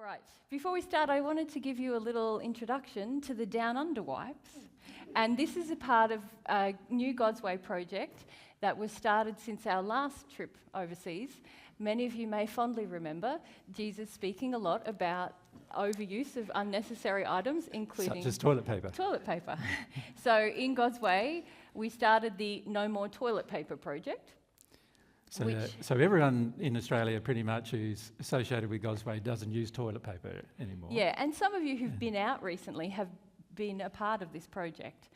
All right, before we start, I wanted to give you a little introduction to the Down Under wipes. And this is a part of a new God's Way project that was started since our last trip overseas. Many of you may fondly remember Jesus speaking a lot about overuse of unnecessary items, including... Such as toilet paper. Toilet paper. So in God's Way, we started the No More Toilet Paper project. So everyone in Australia pretty much who's associated with God's Way doesn't use toilet paper anymore. Yeah, and some of you who've been out recently have been a part of this project,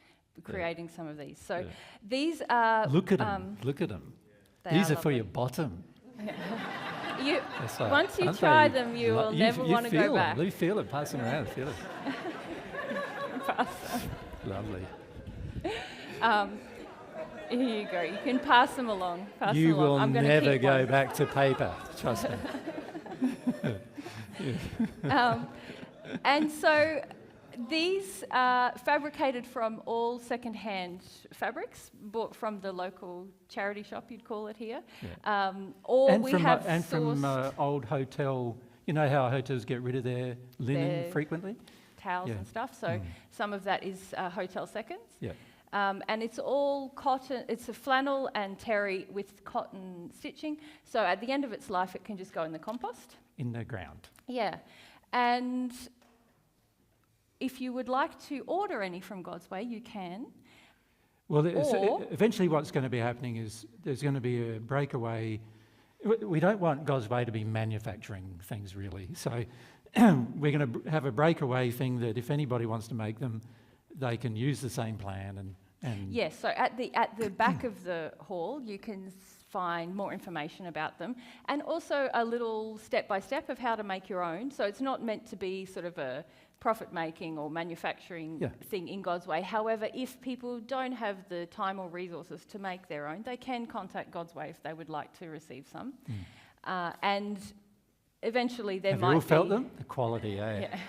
creating some of these. So these are... Look at them, look at them. These are for your bottom. Once you try them, you will never want to go back. You feel it, pass them around, feel it. Pass them. Lovely. Here you go. You can pass them along. You will never go back to paper, trust me. And so these are fabricated from all second-hand fabrics, bought from the local charity shop, you'd call it here. Yeah. From old hotel, you know how hotels get rid of their linen frequently? Towels and stuff. So some of that is hotel seconds. Yeah. And it's all cotton, it's a flannel and terry with cotton stitching. So at the end of its life, it can just go in the compost. In the ground. Yeah. And if you would like to order any from God's Way, you can. Well, eventually what's going to be happening is there's going to be a breakaway. We don't want God's Way to be manufacturing things, really. So we're going to have a breakaway thing that if anybody wants to make them, they can use the same plan and yes, so at the back of the hall you can find more information about them, and also a little step-by-step of how to make your own. So it's not meant to be sort of a profit-making or manufacturing thing in God's Way. However, if people don't have the time or resources to make their own, they can contact God's Way if they would like to receive some. And eventually there might be... Have you all felt them? The quality, eh? Yeah.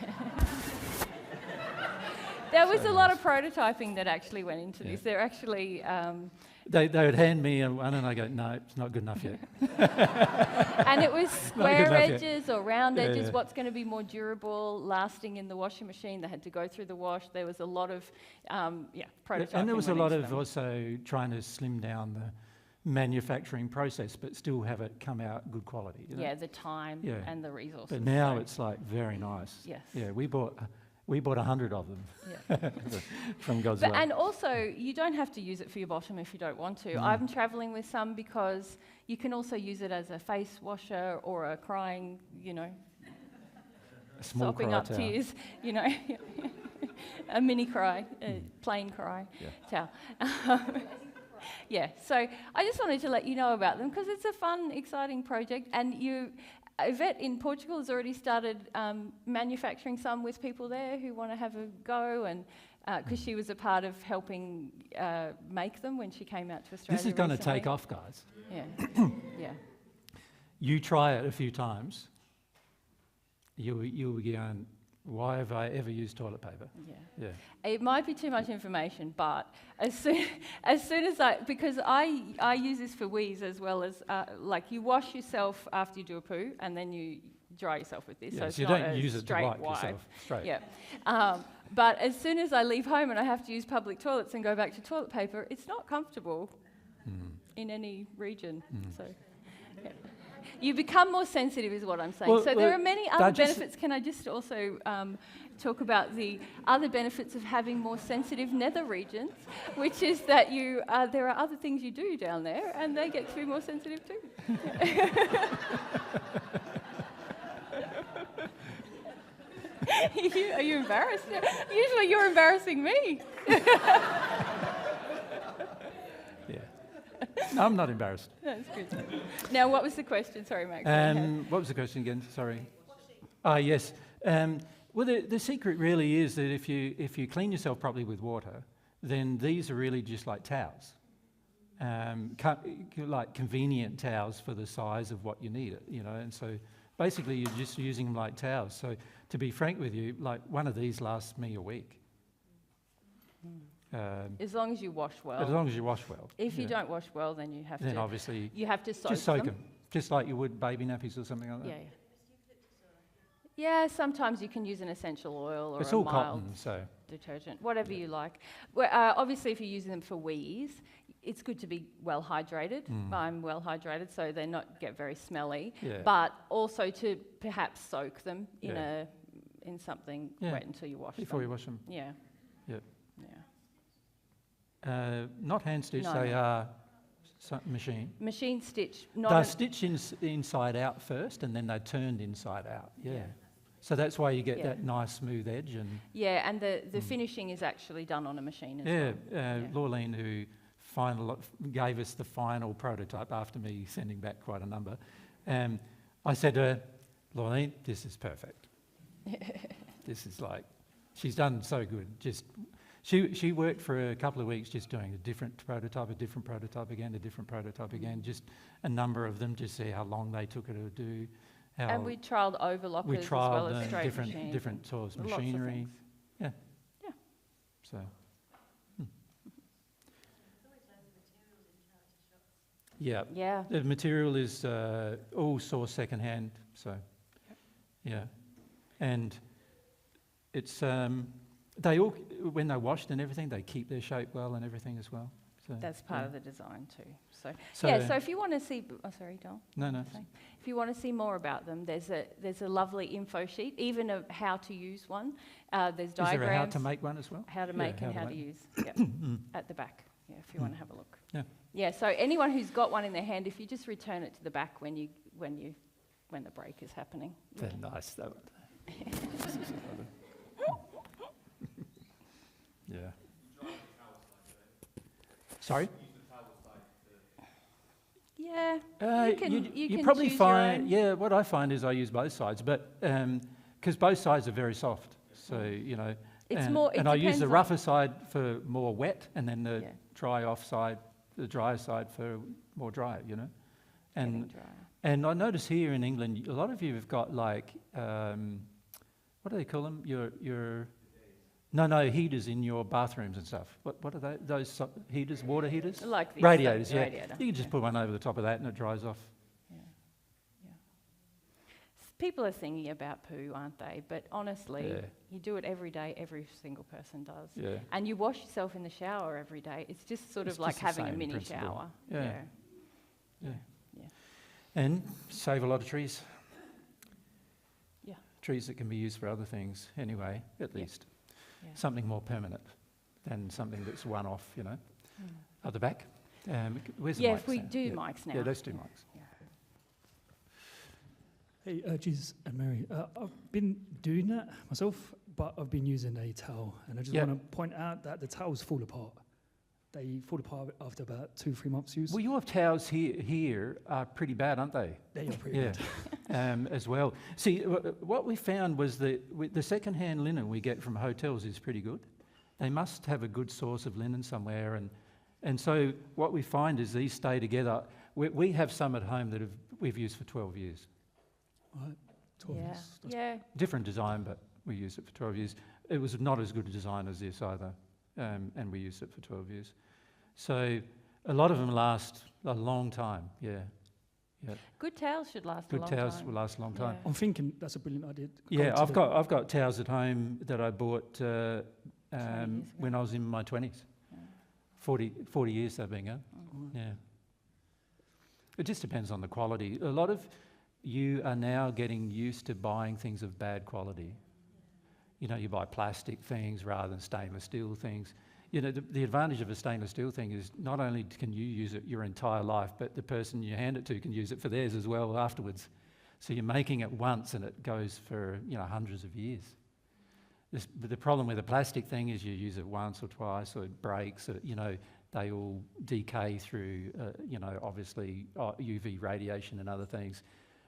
There was a lot of prototyping that actually went into this. They're actually... They would hand me one and I go, no, it's not good enough yet. And it was square edges or round edges. What's going to be more durable, lasting in the washing machine? They had to go through the wash. There was a lot of, prototyping. And there was a lot of also trying to slim down the manufacturing process, but still have it come out good quality. You know? Yeah, the time and the resources. But now it's like very nice. Yes. Yeah, we bought 100 of them from God's Way. And also, you don't have to use it for your bottom if you don't want to. I'm travelling with some because you can also use it as a face washer or a crying, a small sopping cry up towel. tears, a mini cry, a plain cry towel. So I just wanted to let you know about them because it's a fun, exciting project, and Yvette in Portugal has already started manufacturing some with people there who want to have a go, and because she was a part of helping make them when she came out to Australia. This is going to take off, guys. Yeah. You try it a few times, you'll be going, why have I ever used toilet paper? Yeah. It might be too much information, but as soon as because I use this for wheeze as well as, you wash yourself after you do a poo and then you dry yourself with this. Yeah, so it's you not don't use it to wipe wipe. yourself straight. Yeah. But as soon as I leave home and I have to use public toilets and go back to toilet paper, it's not comfortable in any region. So. Yeah. You become more sensitive is what I'm saying. There are many other benefits. Can I just also talk about the other benefits of having more sensitive nether regions, which is that there are other things you do down there and they get to be more sensitive too. Are you embarrassed? Usually you're embarrassing me. No, I'm not embarrassed. That's good. Now, what was the question? Sorry, Max. What was the question again? Sorry. Yes. Well, the secret really is that if you clean yourself properly with water, then these are really just like towels, like convenient towels for the size of what you need. And so basically you're just using them like towels. So to be frank with you, like one of these lasts me a week. As long as you wash well. As long as you wash well. If you don't wash well, then you have to. Obviously you have to soak just soak them, just like you would baby nappies or something like that. Yeah. Yeah, sometimes you can use an essential oil or It's a all mild cotton, so detergent, whatever you like. Well, obviously, if you're using them for wees, it's good to be well hydrated. I'm well hydrated, so they not get very smelly. Yeah. But also to perhaps soak them Yeah. in something Yeah. wet until you wash before them. you wash them. Yeah. Yep. Yeah. Not hand stitched, No, they no. are machine. Machine stitch. They're stitched inside out first, and then they're turned inside out. Yeah. So that's why you get that nice smooth edge. And and the finishing is actually done on a machine as well. Laureline, who gave us the final prototype after me sending back quite a number, I said to her, Laureline, this is perfect. This is like, she's done so good. She worked for a couple of weeks just doing a different prototype again, just a number of them, just see how long they took her to do. And we trialled overlockers as well as straight machines. different sorts of Lots of machinery. things. Yeah. Yeah. So. Yeah. Yeah. The material is all sourced secondhand. So. Yeah. And it's they all, when they're washed and everything, they keep their shape well and everything as well. So, That's part of the design too. So So- if you want to see, sorry, Dol. No. If you want to see more about them, there's a lovely info sheet, even of how to use one. There's Is there diagrams. a how to make one as well? How to Yeah, make and how how to to make. use. Yep. At the back. Yeah, if you want to have a look. Yeah. Yeah. So anyone who's got one in their hand, if you just return it to the back when the break is happening. They're nice though. Yeah. Sorry? Yeah. You can probably choose your find, own. yeah, what I find is I use both sides, but because both sides are very soft. So, you know, It's more- it and I use depends the on- rougher side for more wet, and then the Yeah. the drier side for more dry, you know. Getting And drier. and I notice here in England, a lot of you have got like, what do they call them? Your heaters in your bathrooms and stuff. What are they? Those heaters, water heaters? Like this, Radiators, the yeah. radiator. You can just put one over the top of that and it dries off. Yeah. People are thinking about poo, aren't they? But honestly, Yeah. you do it every day. Every single person does. Yeah. And you wash yourself in the shower every day. It's just sort It's of like just the having a same mini principle. shower. Yeah. Yeah. Yeah. And save a lot of trees. Yeah. Trees that can be used for other things anyway, at least. Yeah. Something more permanent than something that's one-off, you know. At the back. Where's the Yeah, mics if we now? do mics now. Yeah, let's do mics. Hey, Jesus and Mary, I've been doing that myself, but I've been using a towel, and I just Yeah. want to point out that the towels fall apart. They fall apart after about 2-3 months use. Well, your towels here are pretty bad, aren't they? They are pretty Yeah, bad. as well. See, what we found was that the second-hand linen we get from hotels is pretty good. They must have a good source of linen somewhere, and so what we find is these stay together. We have some at home that we've used for 12 years. Right, 12 Yeah. years. That's Yeah. Different design, but we used it for 12 years. It was not as good a design as this either, and we used it for 12 years. So a lot of them last a long time, yeah. Good towels should last a Good long towels time. will last a long time. I'm thinking that's a brilliant idea. Yeah, I've got towels at home that I bought years when I was in my 20s. Yeah. 40 years they've been going. Yeah. It just depends on the quality. A lot of you are now getting used to buying things of bad quality. You know, you buy plastic things rather than stainless steel things. You know, the advantage of a stainless steel thing is not only can you use it your entire life, but the person you hand it to can use it for theirs as well afterwards. So you're making it once and it goes for, you know, hundreds of years. But the problem with a plastic thing is you use it once or twice or it breaks, or, you know, they all decay through, you know, obviously UV radiation and other things.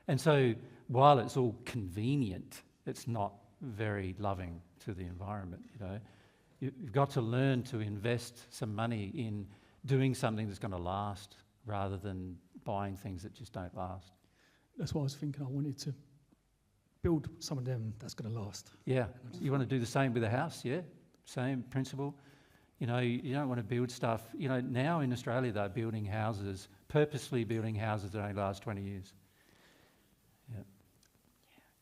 And so while it's all convenient, it's not very loving to the environment, you know. You've got to learn to invest some money in doing something that's going to last rather than buying things that just don't last. That's what I was thinking. I wanted to build some of them that's going to last. Yeah, you want to do the same with a house, yeah? Same principle. You know, you don't want to build stuff. You know, now in Australia they're building houses, purposely building houses that only last 20 years. Yeah.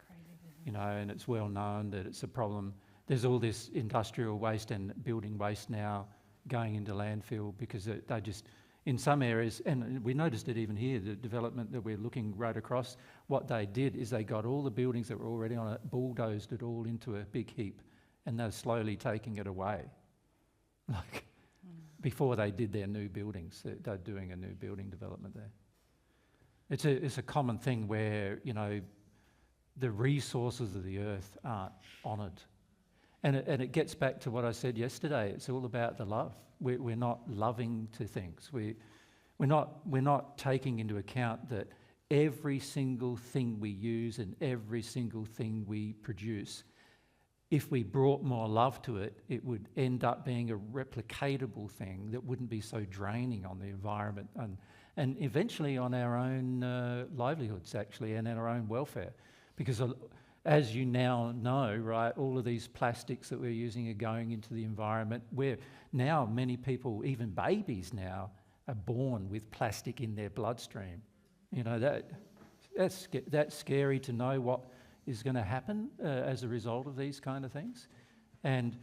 Crazy, isn't it? You and it's well known that it's a problem. There's all this industrial waste and building waste now going into landfill because they just, in some areas, and we noticed it even here, the development that we're looking right across, what they did is they got all the buildings that were already on it, bulldozed it all into a big heap, and they're slowly taking it away. Like, before they did their new buildings, they're doing a new building development there. It's a common thing where, the resources of the earth aren't honoured. And it gets back to what I said yesterday. It's all about the love. We're not loving to things. We're not taking into account that every single thing we use and every single thing we produce, if we brought more love to it, it would end up being a replicatable thing that wouldn't be so draining on the environment and eventually on our own livelihoods, actually, and our own welfare. Because as you now know, right, all of these plastics that we're using are going into the environment, where now many people, even babies now, are born with plastic in their bloodstream. That's scary to know what is going to happen as a result of these kind of things. And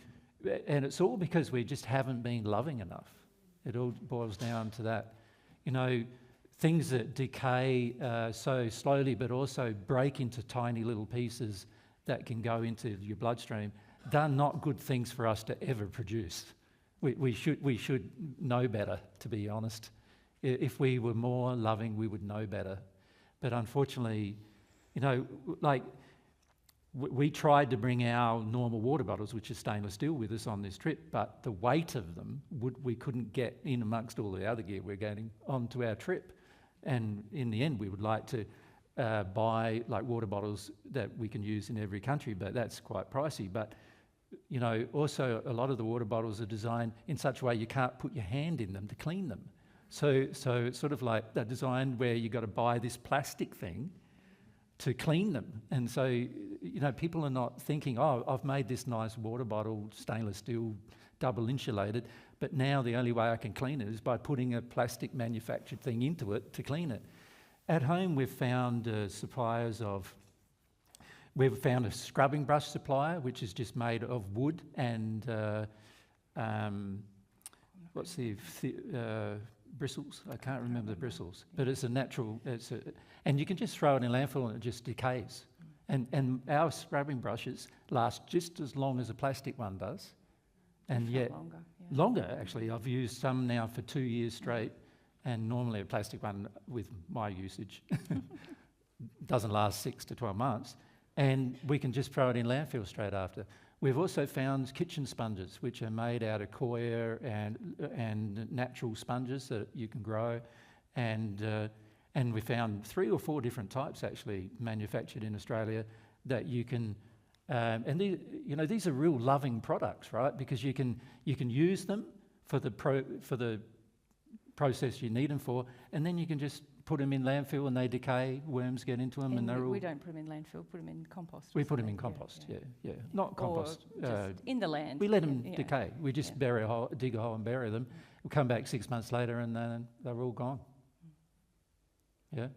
it's all because we just haven't been loving enough. It all boils down to that. Things that decay so slowly but also break into tiny little pieces that can go into your bloodstream, they're not good things for us to ever produce. We should know better, to be honest. If we were more loving, we would know better. But unfortunately, we tried to bring our normal water bottles, which are stainless steel, with us on this trip, but the weight of them, we couldn't get in amongst all the other gear we're getting onto our trip. And in the end, we would like to buy water bottles that we can use in every country, but that's quite pricey. But also a lot of the water bottles are designed in such a way you can't put your hand in them to clean them. So it's sort of like they're designed where you've got to buy this plastic thing to clean them. And so, people are not thinking, oh, I've made this nice water bottle, stainless steel, double insulated, but now the only way I can clean it is by putting a plastic manufactured thing into it to clean it. At home, we've found we've found a scrubbing brush supplier, which is just made of wood and bristles? I can't remember the bristles, but it's a natural, and you can just throw it in landfill and it just decays. And our scrubbing brushes last just as long as a plastic one does, and yet longer actually. I've used some now for 2 years straight, and normally a plastic one with my usage doesn't last 6 to 12 months, and we can just throw it in landfill straight after. We've also found kitchen sponges, which are made out of coir and natural sponges that you can grow, and we found 3 or 4 different types actually manufactured in Australia that you can. And these are real loving products, right? Because you can use them for the process you need them for, and then you can just put them in landfill and they decay, worms get into them, and they're all... We don't put them in landfill, put them in compost. We put them in compost, yeah. Not compost. Or just in the land. We let them decay. We just dig a hole and bury them. We'll come back 6 months later and then they're all gone. Yeah,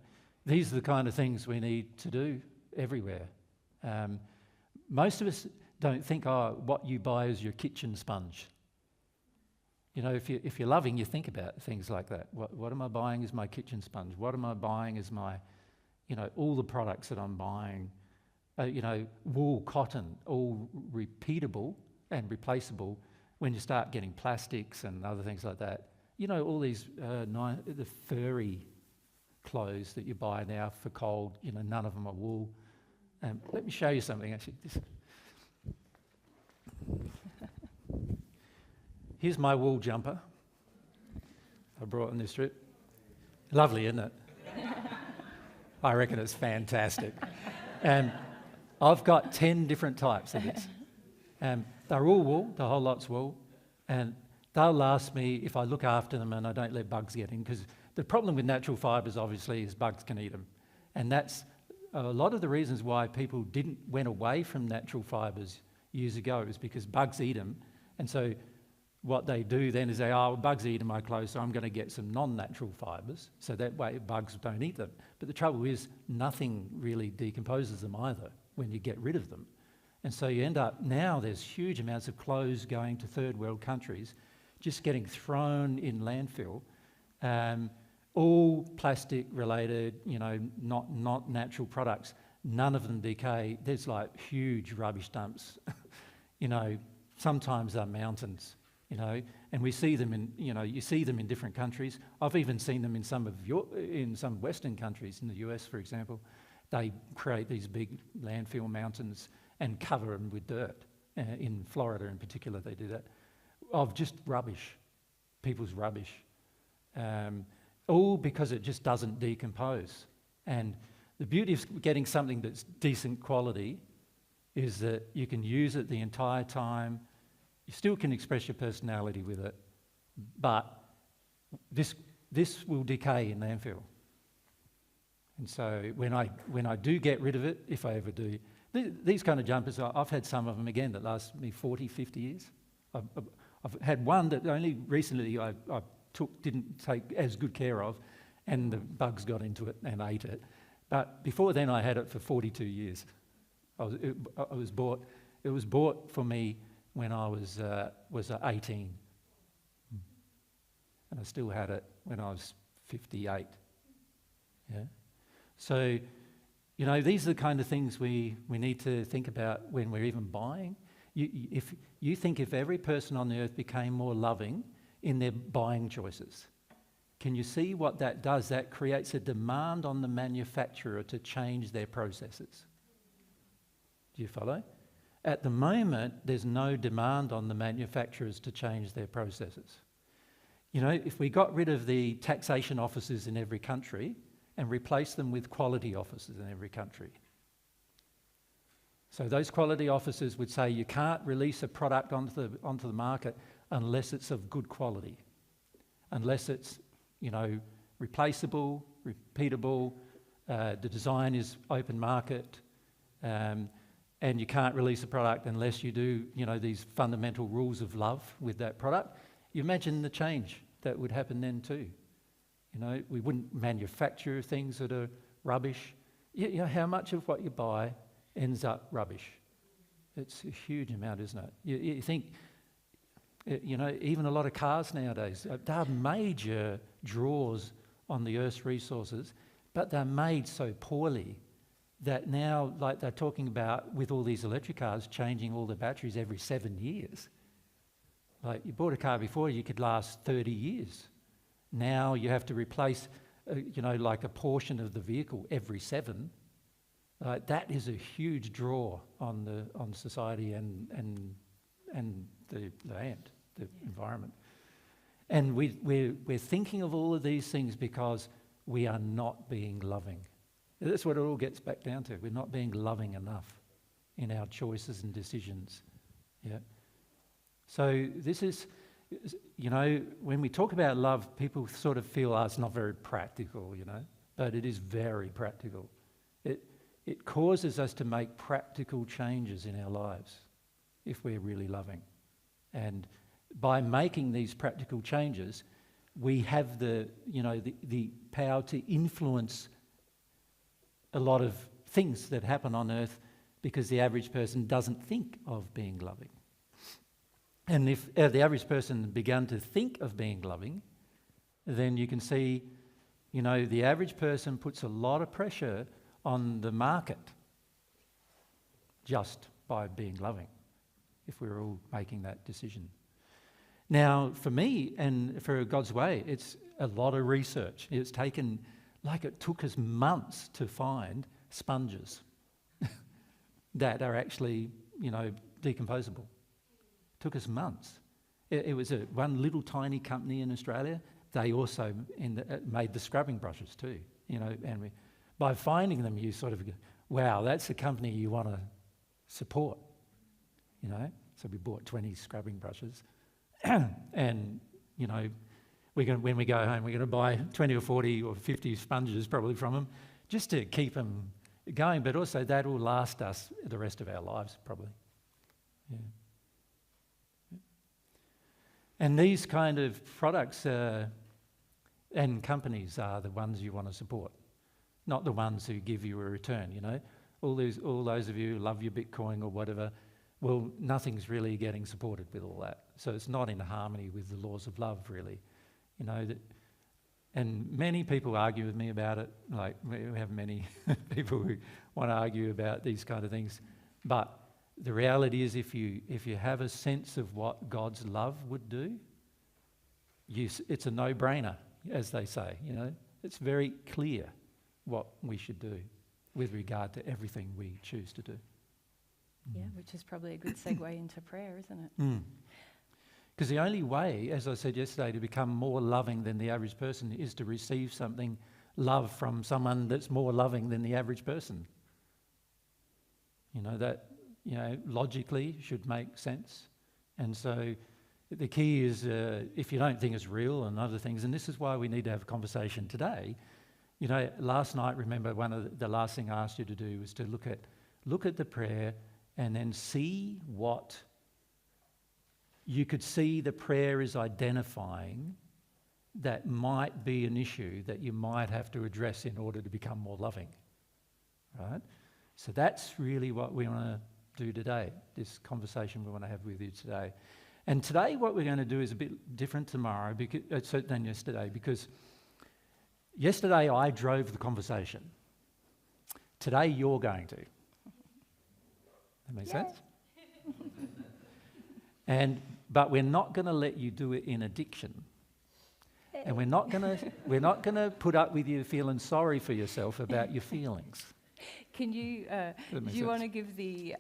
these are the kind of things we need to do everywhere. Most of us don't think, what you buy is your kitchen sponge. If you're loving, you think about things like that. What am I buying as my kitchen sponge? What am I buying as my, all the products that I'm buying, wool, cotton, all repeatable and replaceable. When you start getting plastics and other things like that, all these the furry clothes that you buy now for cold, none of them are wool. Let me show you something actually. Here's my wool jumper I brought on this trip. Lovely, isn't it? I reckon it's fantastic. And I've got 10 different types of this. They're all wool, the whole lot's wool, and they'll last me if I look after them and I don't let bugs get in, because the problem with natural fibres, obviously, is bugs can eat them. And that's a lot of the reasons why people went away from natural fibres years ago, is because bugs eat them. And so what they do then is bugs eating my clothes, so I'm going to get some non-natural fibres, so that way bugs don't eat them. But the trouble is, nothing really decomposes them either. when you get rid of them. And so you end up, now there's huge amounts of clothes going to third world countries, just getting thrown in landfill, all plastic related, not natural products. None of them decay. There's like huge rubbish dumps, sometimes they're mountains, and we see them in, you see them in different countries. I've even seen them in some Western countries, in the US, for example. They create these big landfill mountains and cover them with dirt. In Florida in particular, they do that, of just rubbish, people's rubbish. All because it just doesn't decompose. And the beauty of getting something that's decent quality is that you can use it the entire time. You still can express your personality with it, but this will decay in landfill. And so when I do get rid of it, if I ever do, these kind of jumpers, I've had some of them again that last me 40, 50 years. I've had one that only recently I didn't take as good care of, and the bugs got into it and ate it. But before then, I had it for 42 years. It was bought for me when I was 18, and I still had it when I was 58. Yeah. So, these are the kind of things we need to think about when we're even buying. If every person on the earth became more loving in their buying choices, can you see what that does? That creates a demand on the manufacturer to change their processes. Do you follow? At the moment, there's no demand on the manufacturers to change their processes. If we got rid of the taxation offices in every country and replaced them with quality offices in every country. So those quality officers would say you can't release a product onto the market unless it's of good quality, unless it's replaceable, repeatable, the design is open market, and you can't release a product unless you do these fundamental rules of love with that product. You imagine the change that would happen then too. We wouldn't manufacture things that are rubbish. How much of what you buy ends up rubbish? It's a huge amount, isn't it? You think, even a lot of cars nowadays, they're major draws on the Earth's resources, but they're made so poorly that now, like they're talking about with all these electric cars, changing all the batteries every 7 years. Like you bought a car before, you could last 30 years. Now you have to replace, like a portion of the vehicle every 7. That is a huge draw on society and the land, the environment. And we're thinking of all of these things because we are not being loving. That's what it all gets back down to. We're not being loving enough in our choices and decisions. Yeah. So this is, when we talk about love, people sort of feel, it's not very practical, but it is very practical. It causes us to make practical changes in our lives if we're really loving. And by making these practical changes, we have the power to influence a lot of things that happen on earth because the average person doesn't think of being loving. And if the average person began to think of being loving, then you can see, the average person puts a lot of pressure on the market just by being loving, if we're all making that decision. Now, for me and for God's Way, it's a lot of research. It took us months to find sponges that are actually, decomposable. It took us months. It was one little tiny company in Australia. They also made the scrubbing brushes too, and by finding them, you sort of go, wow, that's the company you want to support, So we bought 20 scrubbing brushes, and when we go home, we're going to buy 20 or 40 or 50 sponges probably from them, just to keep them going. But also that will last us the rest of our lives probably. Yeah. And these kind of products and companies are the ones you want to support, not the ones who give you a return. all those of you who love your Bitcoin or whatever, well, nothing's really getting supported with all that. So it's not in harmony with the laws of love, really. And many people argue with me about it. Like, we have many people who want to argue about these kind of things. But the reality is, if you have a sense of what God's love would do, it's a no-brainer, as they say. It's very clear what we should do with regard to everything we choose to do. Yeah, which is probably a good segue into prayer, isn't it? Because the only way, as I said yesterday, to become more loving than the average person is to receive love from someone that's more loving than the average person. That logically should make sense. And so the key is, if you don't think it's real and other things, and this is why we need to have a conversation today. Last night, remember, one of the last thing I asked you to do was to look at the prayer and then see what you could see the prayer is identifying that might be an issue that you might have to address in order to become more loving, right? So that's really what we want to do today, this conversation we want to have with you today. And today what we're going to do is a bit different tomorrow than yesterday, because yesterday I drove the conversation. Today you're going to. That makes sense? But we're not going to let you do it in addiction. And we're not going to put up with you feeling sorry for yourself about your feelings. Can you, do you want to give the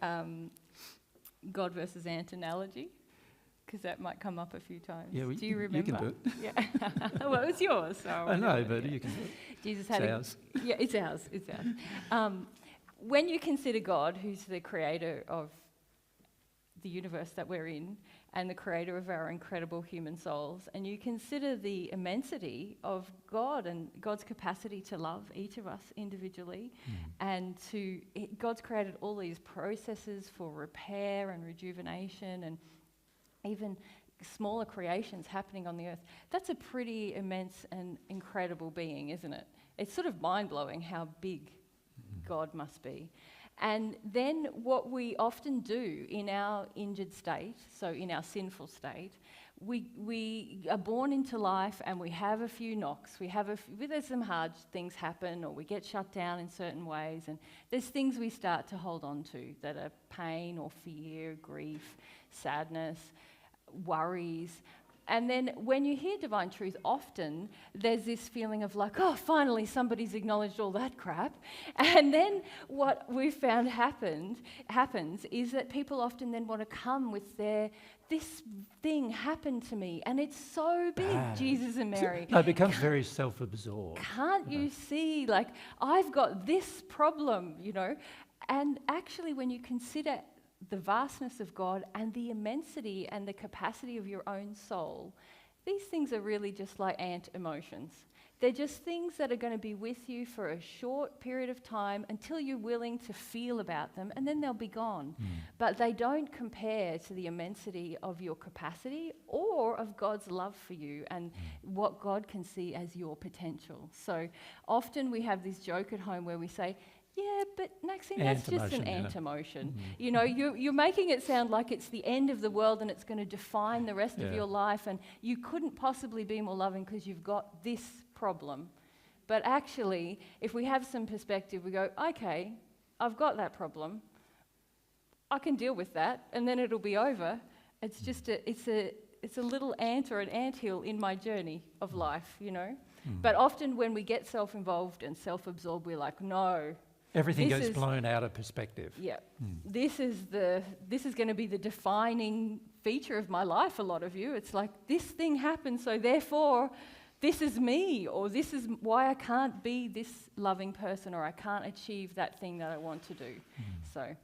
God versus ant analogy? Because that might come up a few times. Yeah, do you remember? You can do it. Yeah. Well, it was yours. So I know, but you can do it. Jesus had ours. Yeah, it's ours. It's ours. When you consider God, who's the creator of the universe that we're in, and the creator of our incredible human souls, and you consider the immensity of God and God's capacity to love each of us individually, and God's created all these processes for repair and rejuvenation and even smaller creations happening on the earth. That's a pretty immense and incredible being, isn't it? It's sort of mind-blowing how big God must be. And then what we often do in our injured state, so in our sinful state, we are born into life and we have a few knocks. There's some hard things happen, or we get shut down in certain ways, and there's things we start to hold on to that are pain or fear, grief, sadness, worries. And then when you hear divine truth, often there's this feeling of like, oh, finally somebody's acknowledged all that crap. And then what we've found happens is that people often then want to come with this thing happened to me, and it's so big, Jesus and Mary. No, it becomes very self-absorbed. Can't you see, like, I've got this problem, And actually, when you consider the vastness of God and the immensity and the capacity of your own soul, these things are really just like ant emotions. They're just things that are going to be with you for a short period of time until you're willing to feel about them, and then they'll be gone. But they don't compare to the immensity of your capacity or of God's love for you and what God can see as your potential. So often we have this joke at home where we say, yeah, but Maxine, that's just an ant emotion. You're making it sound like it's the end of the world and it's going to define the rest of your life, and you couldn't possibly be more loving because you've got this problem. But actually, if we have some perspective, we go, okay, I've got that problem. I can deal with that, and then it'll be over. It's just it's a little ant or an anthill in my journey of life, But often when we get self-involved and self-absorbed, we're like, no. Everything gets blown out of perspective. Yeah. This is going to be the defining feature of my life, a lot of you. It's like, this thing happened, so therefore this is me, or this is why I can't be this loving person, or I can't achieve that thing that I want to do. So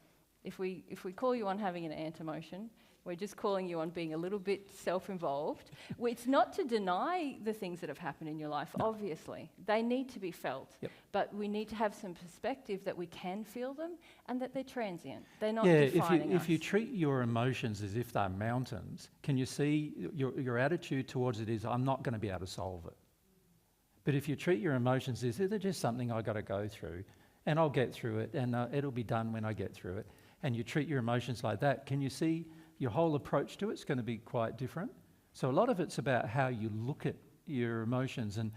if we call you on having an ant emotion, we're just calling you on being a little bit self-involved. It's not to deny the things that have happened in your life, obviously. They need to be felt. But we need to have some perspective that we can feel them and that they're transient. They're not defining us. If you treat your emotions as if they're mountains, can you see your attitude towards it is, I'm not going to be able to solve it. But if you treat your emotions as if they're just something I've got to go through, and I'll get through it, and it'll be done when I get through it. And you treat your emotions like that, can you see your whole approach to it's going to be quite different? So a lot of it's about how you look at your emotions. And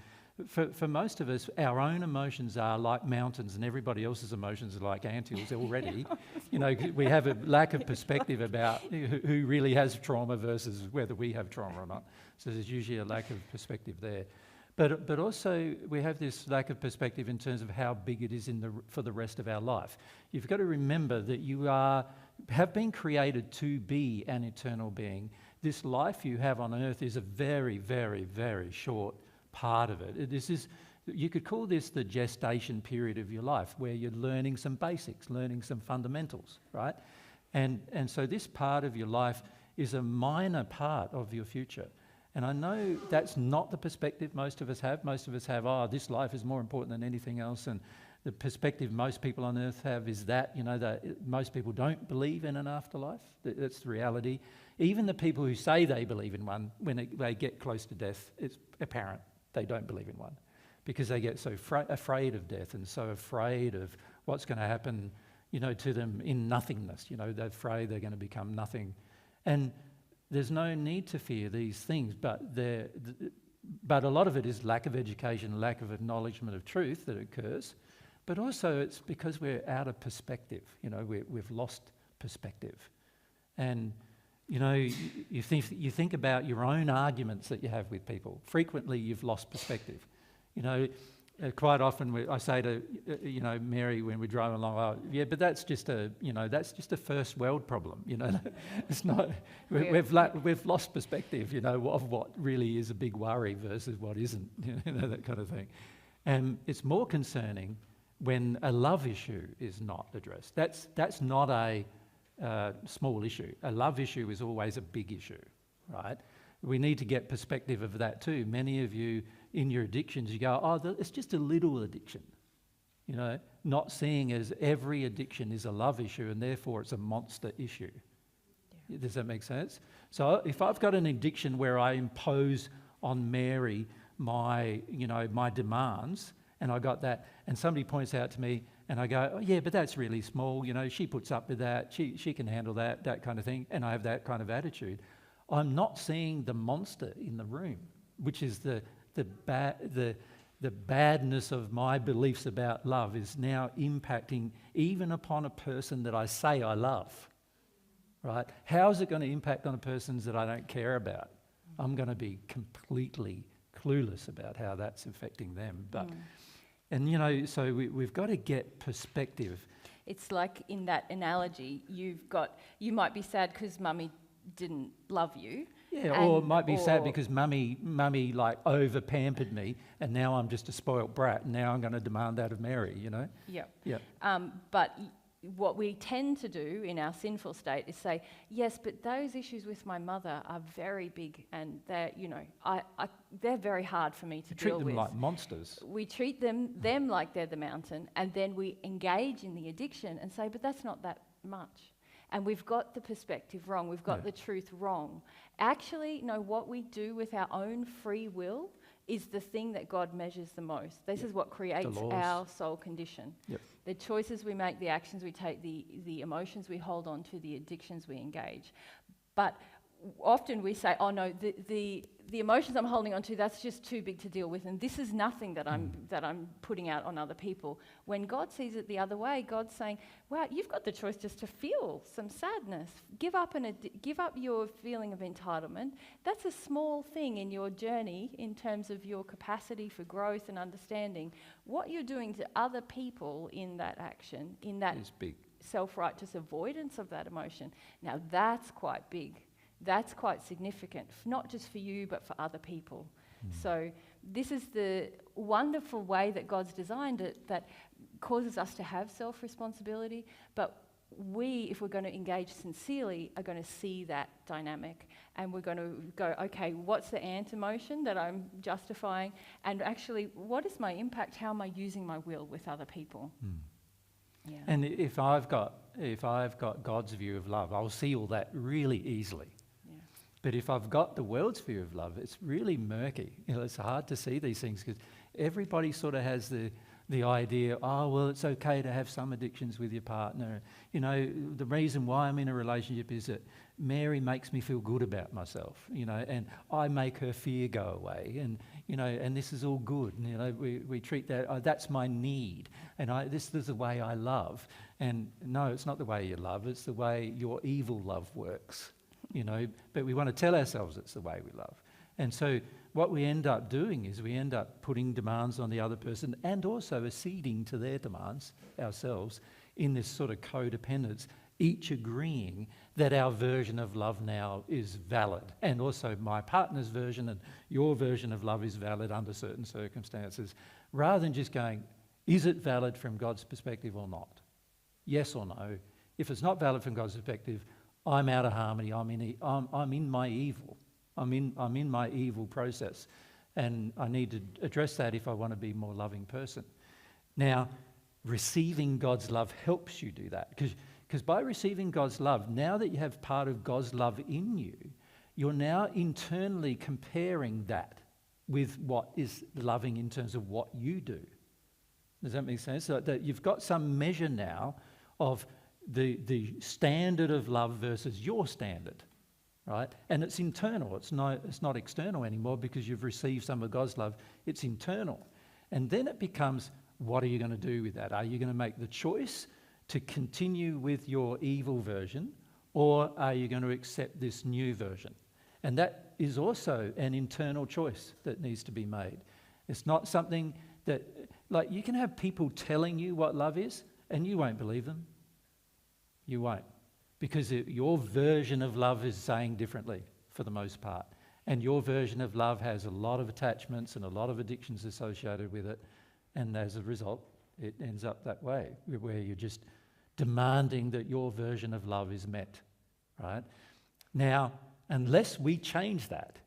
for most of us, our own emotions are like mountains and everybody else's emotions are like anthills already. You know, we have a lack of perspective about who really has trauma versus whether we have trauma or not. So there's usually a lack of perspective there. But also we have this lack of perspective in terms of how big it is for the rest of our life. You've got to remember that you have been created to be an eternal being. This life you have on earth is a very, very, very short part of it. You could call this the gestation period of your life, where you're learning some basics, learning some fundamentals, right? And so this part of your life is a minor part of your future. And I know that's not the perspective most of us have. Most of us have, this life is more important than anything else. And the perspective most people on earth have is that most people don't believe in an afterlife. That's the reality. Even the people who say they believe in one, when they get close to death, it's apparent they don't believe in one, because they get so afraid of death and so afraid of what's going to happen, to them in nothingness. They're afraid they're going to become nothing. And there's no need to fear these things, but a lot of it is lack of education, lack of acknowledgement of truth that occurs. But also it's because we're out of perspective. We've lost perspective. And you think about your own arguments that you have with people. Frequently, you've lost perspective. Quite often I say to Mary when we're driving along, but that's just a first world problem. It's not. We've lost perspective. Of what really is a big worry versus what isn't. That kind of thing. And it's more concerning when a love issue is not addressed. That's not a small issue. A love issue is always a big issue, right? We need to get perspective of that too. Many of you in your addictions, you go, it's just a little addiction. Not seeing as every addiction is a love issue and therefore it's a monster issue. Yeah. Does that make sense? So if I've got an addiction where I impose on Mary my demands, and I got that, and somebody points out to me, and I go, but that's really small, she puts up with that, she can handle that kind of thing, and I have that kind of attitude. I'm not seeing the monster in the room, which is the badness of my beliefs about love is now impacting even upon a person that I say I love, right? How is it going to impact on a person that I don't care about? I'm going to be completely clueless about how that's affecting them. But, so we've got to get perspective. It's like in that analogy, you might be sad because mummy didn't love you. Yeah, or it might be sad because mummy like over pampered me, and now I'm just a spoilt brat, and now I'm going to demand that of Mary, Yeah. But what we tend to do in our sinful state is say, yes, but those issues with my mother are very big, and they're, they're very hard for me to deal with. We treat them like monsters. We treat them like they're the mountain, and then we engage in the addiction and say, but that's not that much. And we've got the perspective wrong. We've got the truth wrong. Actually, no, what we do with our own free will is the thing that God measures the most. This is what creates our soul condition. Yep. The choices we make, the actions we take, the emotions we hold on to, the addictions we engage. But often we say, oh no, the emotions I'm holding on to, that's just too big to deal with, and this is nothing that I'm putting out on other people. When God sees it the other way, God's saying, wow, you've got the choice just to feel some sadness. Give up your feeling of entitlement. That's a small thing in your journey in terms of your capacity for growth and understanding. What you're doing to other people in that action, in that self-righteous avoidance of that emotion, now that's quite big. That's quite significant, not just for you, but for other people. So this is the wonderful way that God's designed it that causes us to have self-responsibility, but we, if we're going to engage sincerely, are going to see that dynamic, and we're going to go, okay, what's the ant emotion that I'm justifying, and actually, what is my impact? How am I using my will with other people? Yeah. And if I've got God's view of love, I'll see all that really easily. But if I've got the world's view of love, it's really murky. It's hard to see these things because everybody sort of has the idea, oh, well, it's okay to have some addictions with your partner. You know, the reason why I'm in a relationship is that Mary makes me feel good about myself, you know, and I make her fear go away, and, you know, and this is all good. And, you know, we treat that, oh, that's my need, and this is the way I love. And no, it's not the way you love, it's the way your evil love works, you know, but we want to tell ourselves it's the way we love. And so what we end up doing is we end up putting demands on the other person and also acceding to their demands ourselves in this sort of codependence, each agreeing that our version of love now is valid. And also my partner's version and your version of love is valid under certain circumstances, rather than just going, is it valid from God's perspective or not? Yes or no? If it's not valid from God's perspective, I'm out of harmony, I'm in my evil. I'm in my evil process, and I need to address that if I want to be a more loving person. Now, receiving God's love helps you do that, because by receiving God's love, now that you have part of God's love in you, you're now internally comparing that with what is loving in terms of what you do. Does that make sense? So that you've got some measure now of the standard of love versus your standard. Right? And it's internal, it's not external anymore, because you've received some of God's love, it's internal. And then it becomes, what are you going to do with that? Are you going to make the choice to continue with your evil version, or are you going to accept this new version? And that is also an internal choice that needs to be made. It's not something that, like, you can have people telling you what love is, and you won't believe them. You won't. Because your version of love is saying differently for the most part. And your version of love has a lot of attachments and a lot of addictions associated with it. And as a result, it ends up that way, where you're just demanding that your version of love is met, right? Now, unless we change that,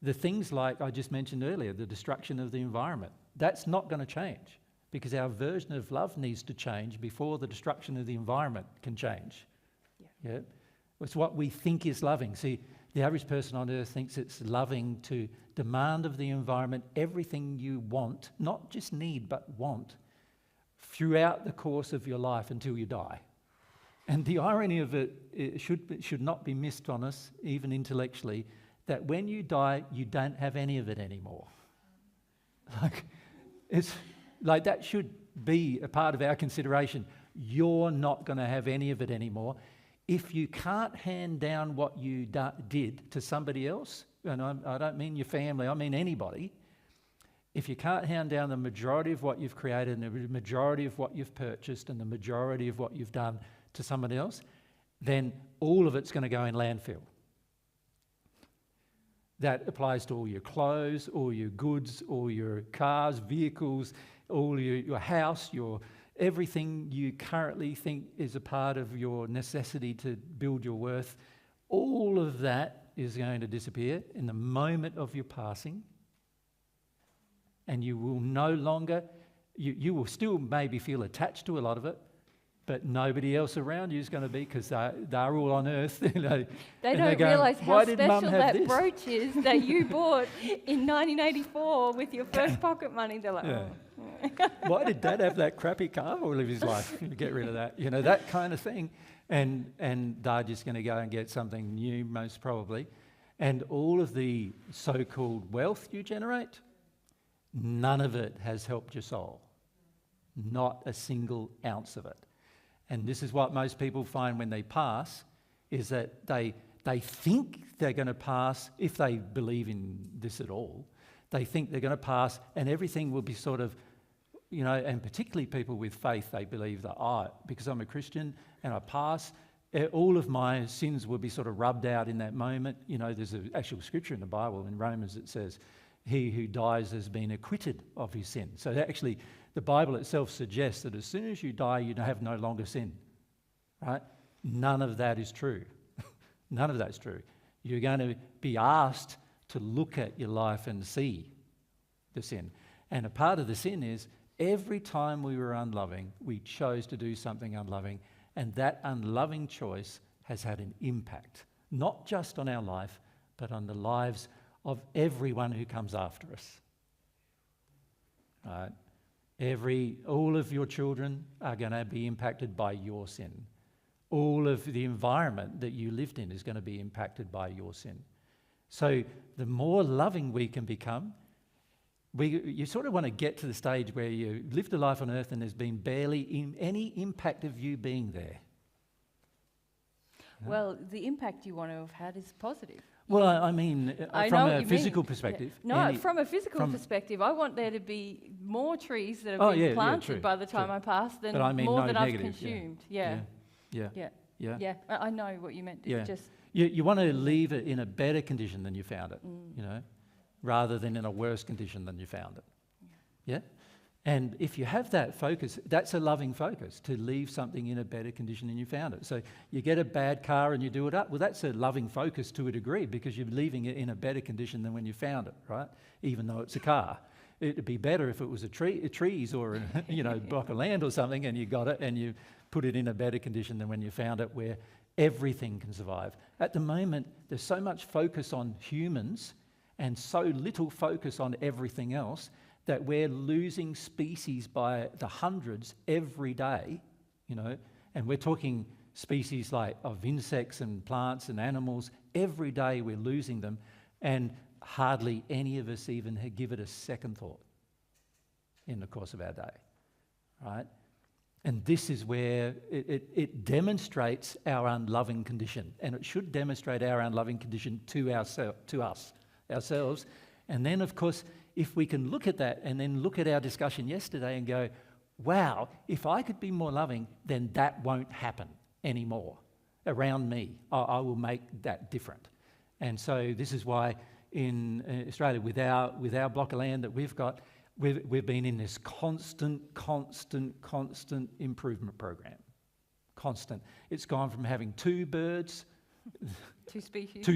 the things like I just mentioned earlier, the destruction of the environment, that's not going to change, because our version of love needs to change before the destruction of the environment can change. Yeah, it's what we think is loving. See, the average person on earth thinks it's loving to demand of the environment everything you want, not just need, but want, throughout the course of your life until you die. And the irony of it should not be missed on us, even intellectually, that when you die, you don't have any of it anymore. It's like that should be a part of our consideration. You're not going to have any of it anymore. If you can't hand down what you did to somebody else, and I don't mean your family, I mean anybody, if you can't hand down the majority of what you've created and the majority of what you've purchased and the majority of what you've done to somebody else, then all of it's going to go in landfill. That applies to all your clothes, all your goods, all your cars, vehicles, all your house, everything you currently think is a part of your necessity to build your worth. All of that is going to disappear in the moment of your passing. And you will no longer, you will still maybe feel attached to a lot of it, but nobody else around you is going to be, because they're all on earth. You know, they don't realise how special that brooch brooch is that you bought in 1984 with your first pocket money. They're like, yeah. Oh. Why did Dad have that crappy car all of his life? Get rid of that. You know, that kind of thing. And they're just going to go and get something new, most probably. And all of the so-called wealth you generate, none of it has helped your soul. Not a single ounce of it. And this is what most people find when they pass, is that they think they're going to pass, if they believe in this at all, they think they're going to pass and everything will be sort of, you know, and particularly people with faith, they believe that, because I'm a Christian and I pass, all of my sins will be sort of rubbed out in that moment. You know, there's an actual scripture in the Bible, in Romans, that says, he who dies has been acquitted of his sin. So actually, the Bible itself suggests that as soon as you die, you have no longer sin, right? None of that is true. None of that's true. You're going to be asked to look at your life and see the sin. And a part of the sin is every time we were unloving, we chose to do something unloving, and that unloving choice has had an impact, not just on our life, but on the lives of everyone who comes after us. Right? All of your children are going to be impacted by your sin. All of the environment that you lived in is going to be impacted by your sin. So the more loving we can become, you sort of want to get to the stage where you lived a life on earth and there's been barely any impact of you being there. Well, the impact you want to have had is positive. Well, I mean, from a physical perspective. Yeah. No, from a physical perspective, I want there to be more trees that have been planted by the time I pass than more than I've consumed. Yeah. I know what you meant. Yeah. You want to leave it in a better condition than you found it, rather than in a worse condition than you found it. Yeah? And if you have that focus, that's a loving focus, to leave something in a better condition than you found it. So you get a bad car and you do it up. Well, that's a loving focus to a degree, because you're leaving it in a better condition than when you found it, right? Even though it's a car. It'd be better if it was a trees or a block of land or something, and you got it and you put it in a better condition than when you found it, where everything can survive. At the moment, there's so much focus on humans and so little focus on everything else that we're losing species by the hundreds every day, and we're talking species like of insects and plants and animals. Every day we're losing them, and hardly any of us even give it a second thought in the course of our day, right? And this is where it demonstrates our unloving condition, and it should demonstrate our unloving condition to ourselves. And then, of course, if we can look at that and then look at our discussion yesterday and go, wow, if I could be more loving, then that won't happen anymore around me. I will make that different. And so this is why in Australia, with our block of land that we've got, we've been in this constant improvement program. Constant. It's gone from having two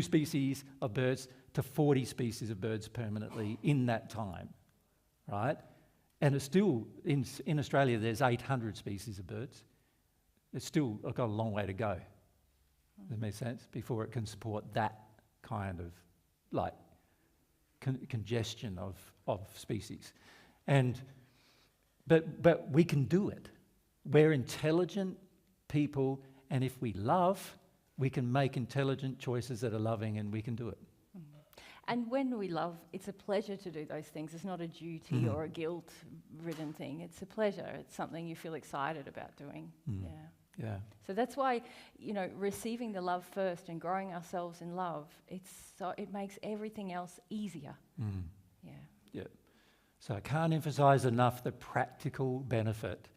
species of birds to 40 species of birds permanently in that time, right? And it's still, in Australia, there's 800 species of birds. It's still got a long way to go. Does that make sense? Before it can support that kind of, congestion of species. But we can do it. We're intelligent people, and if we love, we can make intelligent choices that are loving, and we can do it. And when we love, it's a pleasure to do those things. It's not a duty or a guilt-ridden thing. It's a pleasure. It's something you feel excited about doing. Yeah. So that's why, receiving the love first and growing ourselves in love, it makes everything else easier. Yeah. So I can't emphasize enough the practical benefit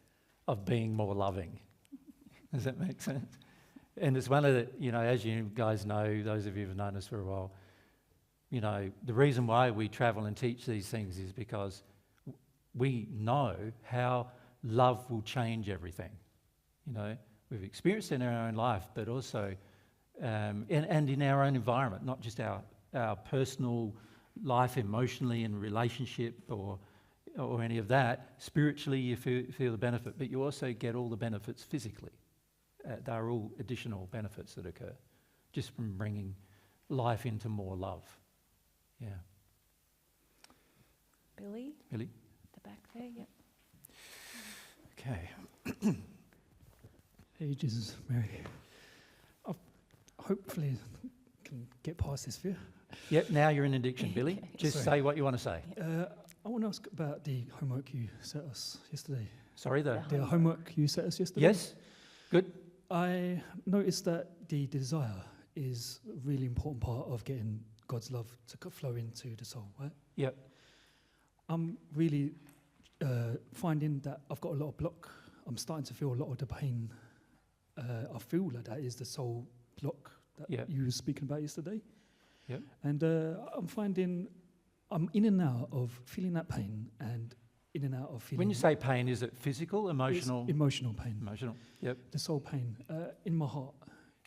of being more loving. Does that make sense? And it's one of the, as you guys know, those of you who've known us for a while, the reason why we travel and teach these things is because we know how love will change everything. We've experienced it in our own life, but also and in our own environment, not just our personal life emotionally and relationship or any of that. Spiritually, you feel the benefit, but you also get all the benefits physically. There are all additional benefits that occur just from bringing life into more love. Yeah. Billy? Billy? The back there, yep. Okay. Hey, Jesus, Mary. I hopefully can get past this fear. Yep, now you're in addiction, Billy. Just say what you want to say. I want to ask about the homework you set us yesterday. Sorry, the homework you set us yesterday. Yes, good. I noticed that the desire is a really important part of getting God's love to flow into the soul, right? Yep. I'm really finding that I've got a lot of block. I'm starting to feel a lot of the pain. I feel like that is the soul block that you were speaking about yesterday. Yep. And I'm finding I'm in and out of feeling that pain and in and out of feeling... When you say pain, is it physical, emotional? It's emotional pain. Emotional, yep. The soul pain in my heart.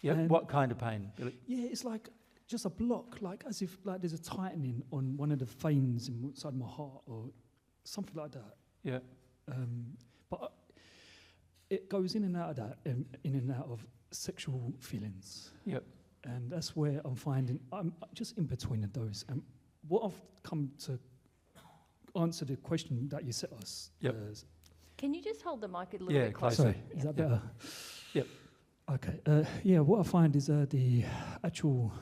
Yep. What kind of pain, Billy? Yeah, it's like just a block, like as if like there's a tightening on one of the veins inside my heart or something like that. Yeah. But it goes in and out of that, in and out of sexual feelings. Yep. And that's where I'm finding I'm just in between of those. And what I've come to answer the question that you set us. Yep. Can you just hold the mic a little bit closer? closer. Sorry, is that better? Yep. Okay. What I find is the actual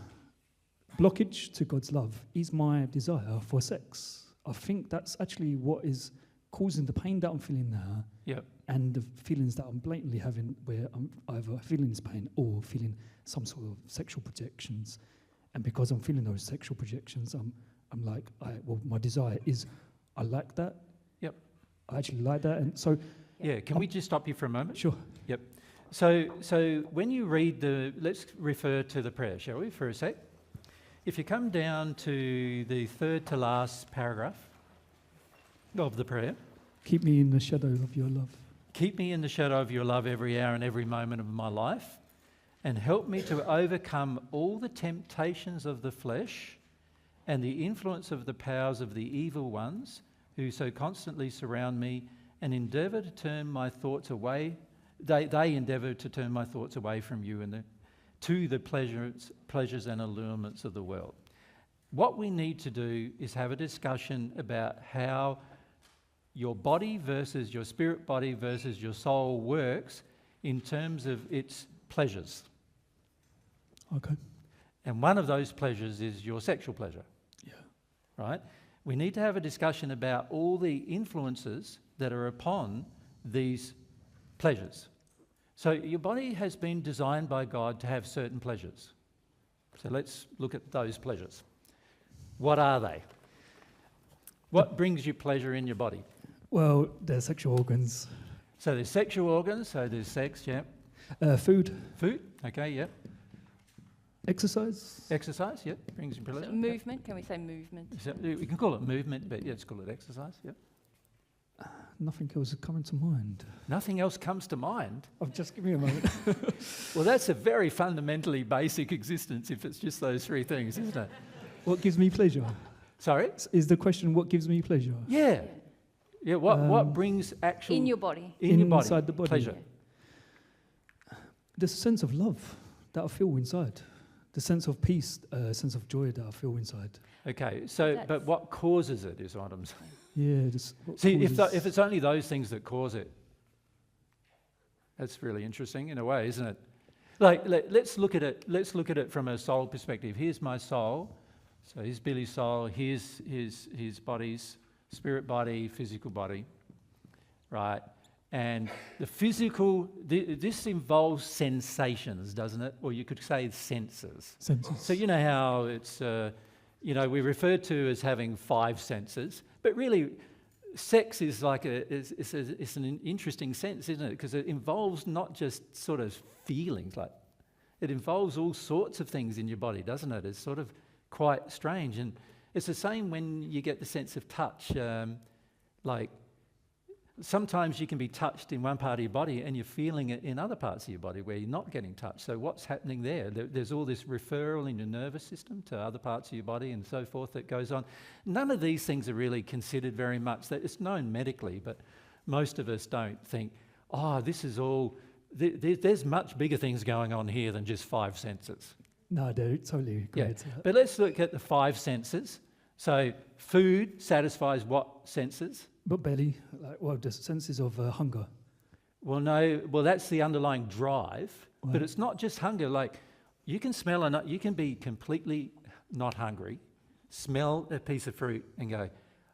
blockage to God's love is my desire for sex. I think that's actually what is causing the pain that I'm feeling now. Yep. And the feelings that I'm blatantly having, where I'm either feeling this pain or feeling some sort of sexual projections. And because I'm feeling those sexual projections, I'm like, my desire is, I like that. Yep. I actually like that. And so... Yeah, can we just stop you for a moment? Sure. Yep. So when you read let's refer to the prayer, shall we, for a sec? If you come down to the third to last paragraph of the prayer. Keep me in the shadow of your love. Keep me in the shadow of your love every hour and every moment of my life, and help me to overcome all the temptations of the flesh and the influence of the powers of the evil ones who so constantly surround me, and endeavour to turn my thoughts away. They endeavour to turn my thoughts away from you and to the pleasures and allurements of the world. What we need to do is have a discussion about how your body versus your spirit body versus your soul works in terms of its pleasures. Okay. And one of those pleasures is your sexual pleasure. Yeah. Right? We need to have a discussion about all the influences that are upon these pleasures. So your body has been designed by God to have certain pleasures. So let's look at those pleasures. What are they? What brings you pleasure in your body? Well, there's sexual organs. So there's sexual organs, so there's sex, yeah. Food. Food, okay, yeah. Exercise. Exercise, yeah, brings you pleasure. So movement, can we say movement? So we can call it movement, but yeah, let's call it exercise, yeah. Nothing else is coming to mind. Nothing else comes to mind. Oh, just give me a moment. Well, that's a very fundamentally basic existence if it's just those three things, isn't it? What gives me pleasure? Sorry? Is the question what gives me pleasure? Yeah. Yeah, what brings actual... In your body. In your body. Inside the body. Pleasure. There's a sense of love that I feel inside. The sense of peace, sense of joy that I feel inside. Okay, so, but what causes it is what I'm saying. Yeah. See, if it's only those things that cause it, that's really interesting in a way, isn't it? Like, let's look at it. Let's look at it from a soul perspective. Here's my soul. So here's Billy's soul. Here's his body's spirit body, physical body, right? And the physical, this involves sensations, doesn't it? Or you could say senses. So you know how it's, we refer to as having 5 senses, but really, sex is like it's an interesting sense, isn't it? Because it involves not just sort of feelings, like it involves all sorts of things in your body, doesn't it? It's sort of quite strange, and it's the same when you get the sense of touch, like. Sometimes you can be touched in one part of your body and you're feeling it in other parts of your body where you're not getting touched. So what's happening there? There's all this referral in your nervous system to other parts of your body and so forth that goes on. None of these things are really considered very much. It's known medically, but most of us don't think, this is all... There's much bigger things going on here than just 5 senses. No, I totally agree. Yeah. But let's look at the 5 senses. So food satisfies what senses? But belly, the senses of hunger. Well, no. Well, that's the underlying drive. Right. But it's not just hunger. Like, you can smell you can be completely not hungry, smell a piece of fruit and go,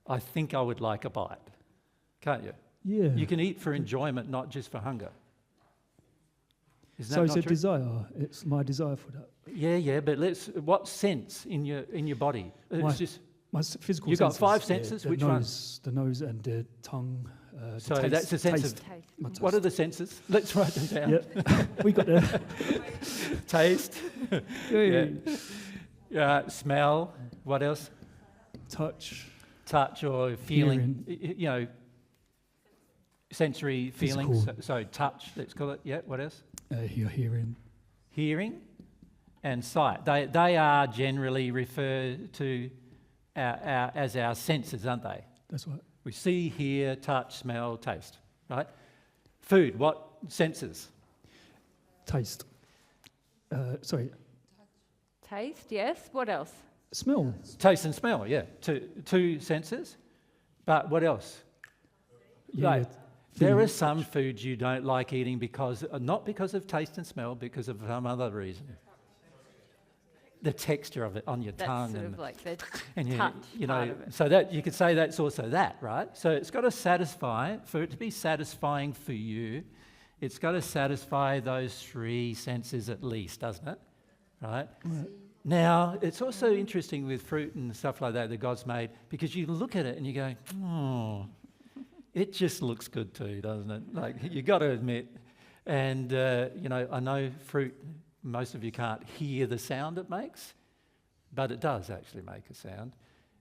I think I would like a bite. Can't you? Yeah. You can eat for enjoyment, not just for hunger. So it's a desire. It's my desire for that. Yeah. But what sense in your body? It's just... My physical You've senses. got 5 senses. Which ones? The nose and the tongue. So taste, that's the sense taste. of... What are the senses? Let's write them down. Yeah, we got there. Taste. Yeah. Smell. What else? Touch. Touch or feeling. Sensory feelings. So touch, let's call it. Yeah, what else? Your hearing. Hearing and sight. They are generally referred to as our senses, aren't they? That's right. We see, hear, touch, smell, taste, right? Food, what senses? Taste. Taste, yes. What else? Smell. Taste and smell, yeah. Two senses. But what else? Yeah, There are some foods you don't like eating because, not because of taste and smell, because of some other reason. The texture of it on your tongue. That's sort of like the and touch you part know, of it. so that you could say that's also that, right? So it's got to satisfy, for it to be satisfying for you, it's got to satisfy those 3 senses at least, doesn't it? Right? Now, it's also interesting with fruit and stuff like that God's made, because you look at it and you go, oh, it just looks good too, doesn't it? Like, you got to admit. And, you know, I know fruit, most of you can't hear the sound it makes, but it does actually make a sound.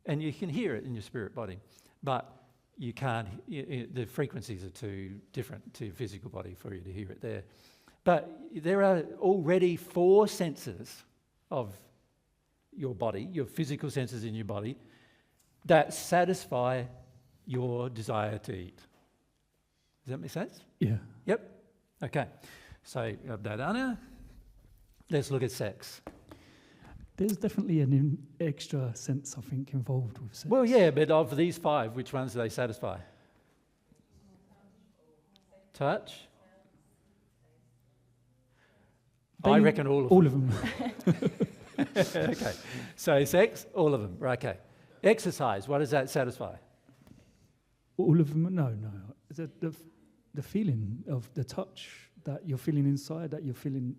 And you can hear it in your spirit body, but you can't, the frequencies are too different to your physical body for you to hear it there. But there are already 4 senses of your body, your physical senses in your body, that satisfy your desire to eat. Does that make sense? Yeah. Yep. Okay. So, Dana, let's look at sex. There's definitely an extra sense, I think, involved with sex. Well, yeah, but of these 5, which ones do they satisfy? Touch? I reckon all of them. Okay. So sex, all of them. Right, okay. Exercise, what does that satisfy? All of them? No. The feeling of the touch that you're feeling inside, that you're feeling.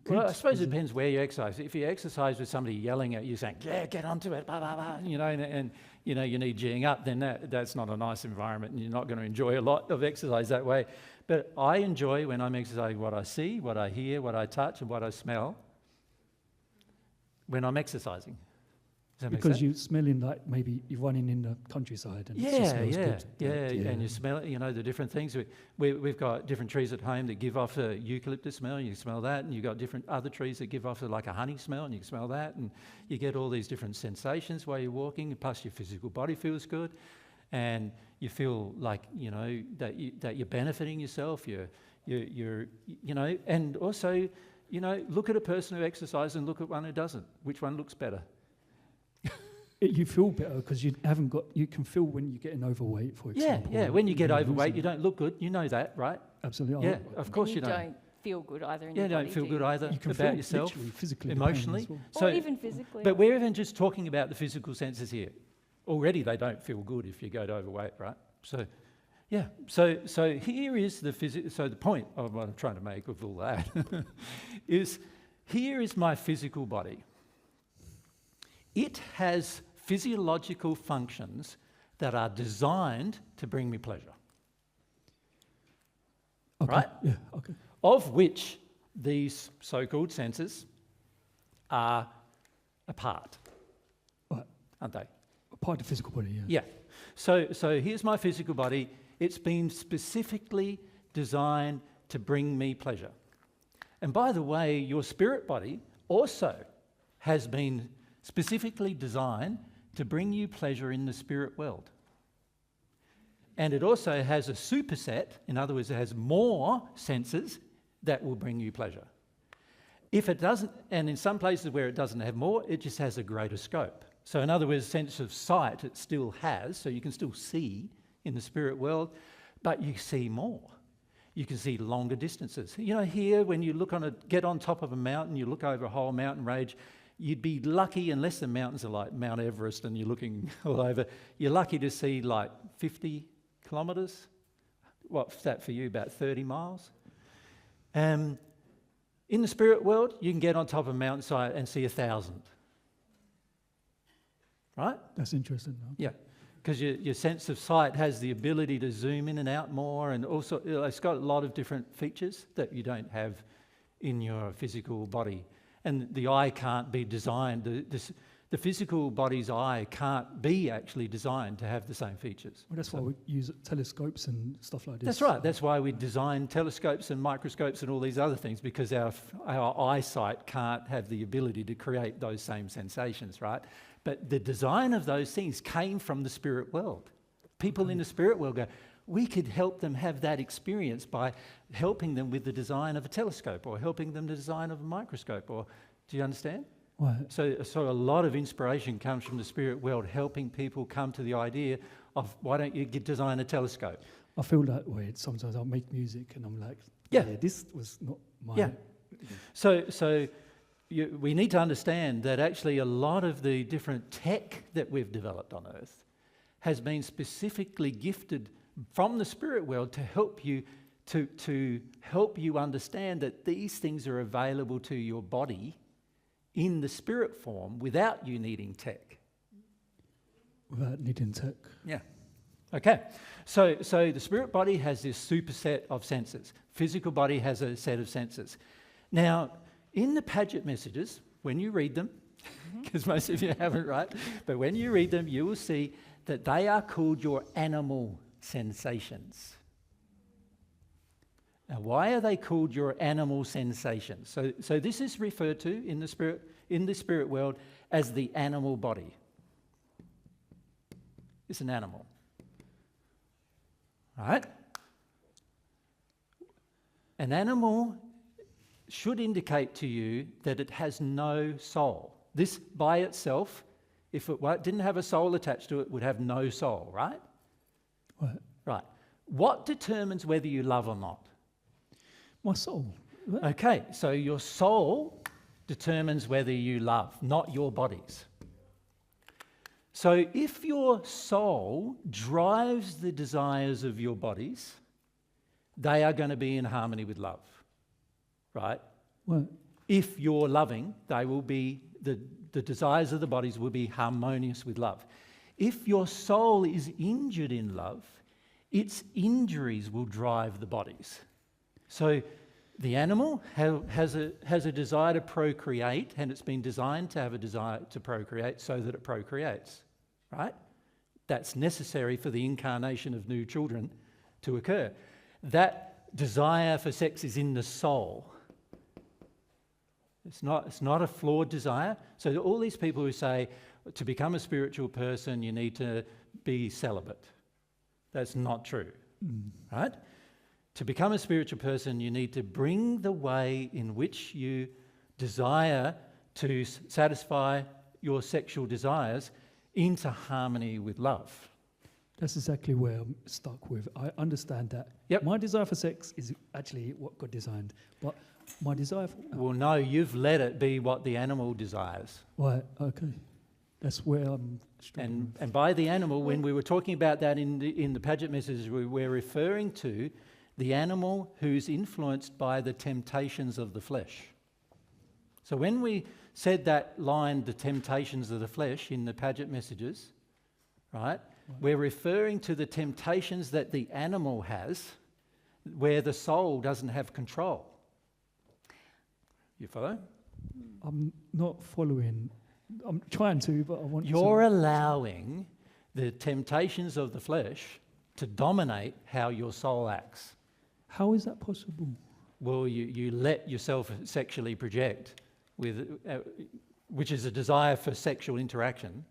Well, I suppose it depends where you exercise. If you exercise with somebody yelling at you, saying, yeah, get onto it, blah, blah, blah, you know, and you know, you need G'ing up, then that's not a nice environment, and you're not going to enjoy a lot of exercise that way. But I enjoy, when I'm exercising, what I see, what I hear, what I touch, and what I smell when I'm exercising. Does that make sense? Because you're smelling like maybe you're running in the countryside and it just smells good. Yeah, and you smell it, you know, the different things. We've got different trees at home that give off a eucalyptus smell, and you smell that, and you've got different other trees that give off like a honey smell, and you can smell that, and you get all these different sensations while you're walking, plus your physical body feels good, and you feel like, you know, that you're benefiting yourself, you're you know, and also, you know, look at a person who exercises and look at one who doesn't. Which one looks better? You feel better because you can feel when you're getting overweight, for example. Yeah. When you get overweight, you don't look good. You know that, right? Absolutely. Yeah, of course you don't. You don't feel good either in your body. You don't feel good either you can about feel yourself, physically, emotionally. well. So, or even physically. But we're even just talking about the physical senses here. Already they don't feel good if you go to overweight, right? So, yeah. So here is so the point of what I'm trying to make with all that is, here is my physical body. It has physiological functions that are designed to bring me pleasure. Okay. Right? Yeah, okay. Of which these so-called senses are a part, Right. aren't they? A part of the physical body, yeah. Yeah. So here's my physical body. It's been specifically designed to bring me pleasure. And by the way, your spirit body also has been specifically designed to bring you pleasure in the spirit world. And it also has a superset, in other words, it has more senses that will bring you pleasure. If it doesn't, and in some places where it doesn't have more, it just has a greater scope. So in other words, sense of sight it still has, so you can still see in the spirit world, but you see more. You can see longer distances. You know, here when you get on top of a mountain, you look over a whole mountain range, you'd be lucky, unless the mountains are like Mount Everest and you're looking all over, you're lucky to see like 50 kilometres. What's that for you, about 30 miles? In the spirit world, you can get on top of a mountainside and see 1,000. Right? That's interesting. Yeah, because your sense of sight has the ability to zoom in and out more, and also it's got a lot of different features that you don't have in your physical body. And the eye can't be designed, the physical body's eye can't be actually designed to have the same features. Well, that's why we use telescopes and stuff like this. That's right. That's why we design telescopes and microscopes and all these other things, because our eyesight can't have the ability to create those same sensations, right? But the design of those things came from the spirit world. People in the spirit world go, we could help them have that experience by helping them with the design of a telescope or helping them the design of a microscope. Or do you understand? Right. So a lot of inspiration comes from the spirit world, helping people come to the idea why don't you design a telescope? I feel that way. Sometimes I'll make music and I'm like, Yeah. this was not my... Yeah. So we need to understand that actually a lot of the different tech that we've developed on Earth has been specifically gifted from the spirit world to help you to help you understand that these things are available to your body in the spirit form without you needing tech. Without needing tech. Yeah. Okay. So the spirit body has this superset of senses. Physical body has a set of senses. Now, in the Paget messages, when you read them, because most of you haven't, right? But when you read them, you will see that they are called your animal sensations. Now, why are they called your animal sensations? So this is referred to in the spirit world as the animal body. It's an animal. All right? An animal should indicate to you that it has no soul. This by itself, if it didn't have a soul attached to it, would have no soul, right? Right. Right. What determines whether you love or not? My soul. What? Okay, so your soul determines whether you love, not your bodies. So if your soul drives the desires of your bodies, they are going to be in harmony with love, right? What? If you're loving, they will be, the desires of the bodies will be harmonious with love. If your soul is injured in love, its injuries will drive the bodies. So the animal has a desire to procreate, and it's been designed to have a desire to procreate so that it procreates, right? That's necessary for the incarnation of new children to occur. That desire for sex is in the soul. It's not a flawed desire. So all these people who say to become a spiritual person you need to be celibate, that's not true, right? To become a spiritual person you need to bring the way in which you desire to satisfy your sexual desires into harmony with love. That's exactly where I'm stuck with. I understand that. Yep. My desire for sex is actually what God designed, but my desire for... Well, no, you've let it be what the animal desires. Right, okay. That's where I'm struggling. And by the animal, when we were talking about that in the Paget messages, we're referring to the animal who's influenced by the temptations of the flesh. So when we said that line, the temptations of the flesh, in the Paget messages, right, we're referring to the temptations that the animal has where the soul doesn't have control. You follow? I'm not following. I'm trying to, but I want to... You're allowing the temptations of the flesh to dominate how your soul acts. How is that possible? Well, you let yourself sexually project, which is a desire for sexual interaction.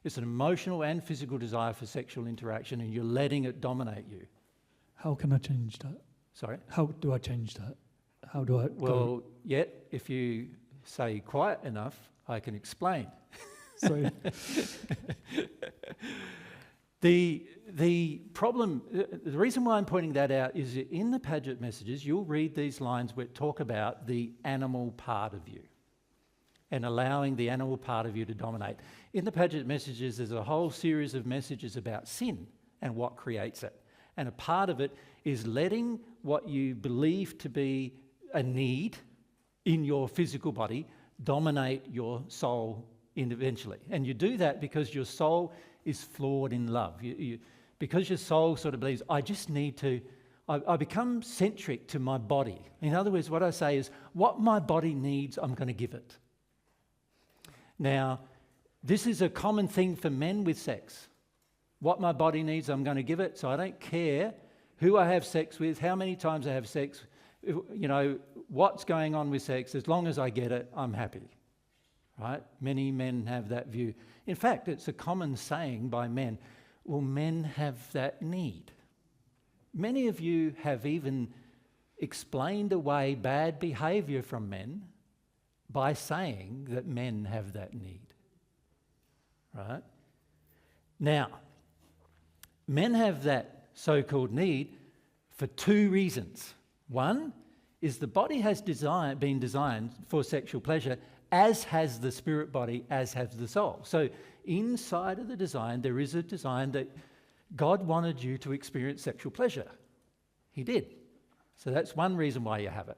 It's an emotional and physical desire for sexual interaction, and you're letting it dominate you. How can I change that? Sorry? How do I change that? How do I Well, yet, if you say quiet enough, I can explain. Sorry. The problem, the reason why I'm pointing that out is that in the Paget messages, you'll read these lines which talk about the animal part of you and allowing the animal part of you to dominate. In the Paget messages, there's a whole series of messages about sin and what creates it. And a part of it is letting what you believe to be a need in your physical body dominate your soul eventually. And you do that because your soul is flawed in love. Because your soul sort of believes, I just need to, I become centric to my body. In other words, what I say is, what my body needs, I'm going to give it. Now, this is a common thing for men with sex. What my body needs, I'm going to give it. So I don't care who I have sex with, how many times I have sex, what's going on with sex. As long as I get it, I'm happy. Right? Many men have that view. In fact, it's a common saying by men, well, men have that need. Many of you have even explained away bad behaviour from men by saying that men have that need. Right? Now, men have that so-called need for two reasons. One is the body has been designed for sexual pleasure, as has the spirit body, as has the soul. So inside of the design, there is a design that God wanted you to experience sexual pleasure. He did. So that's one reason why you have it.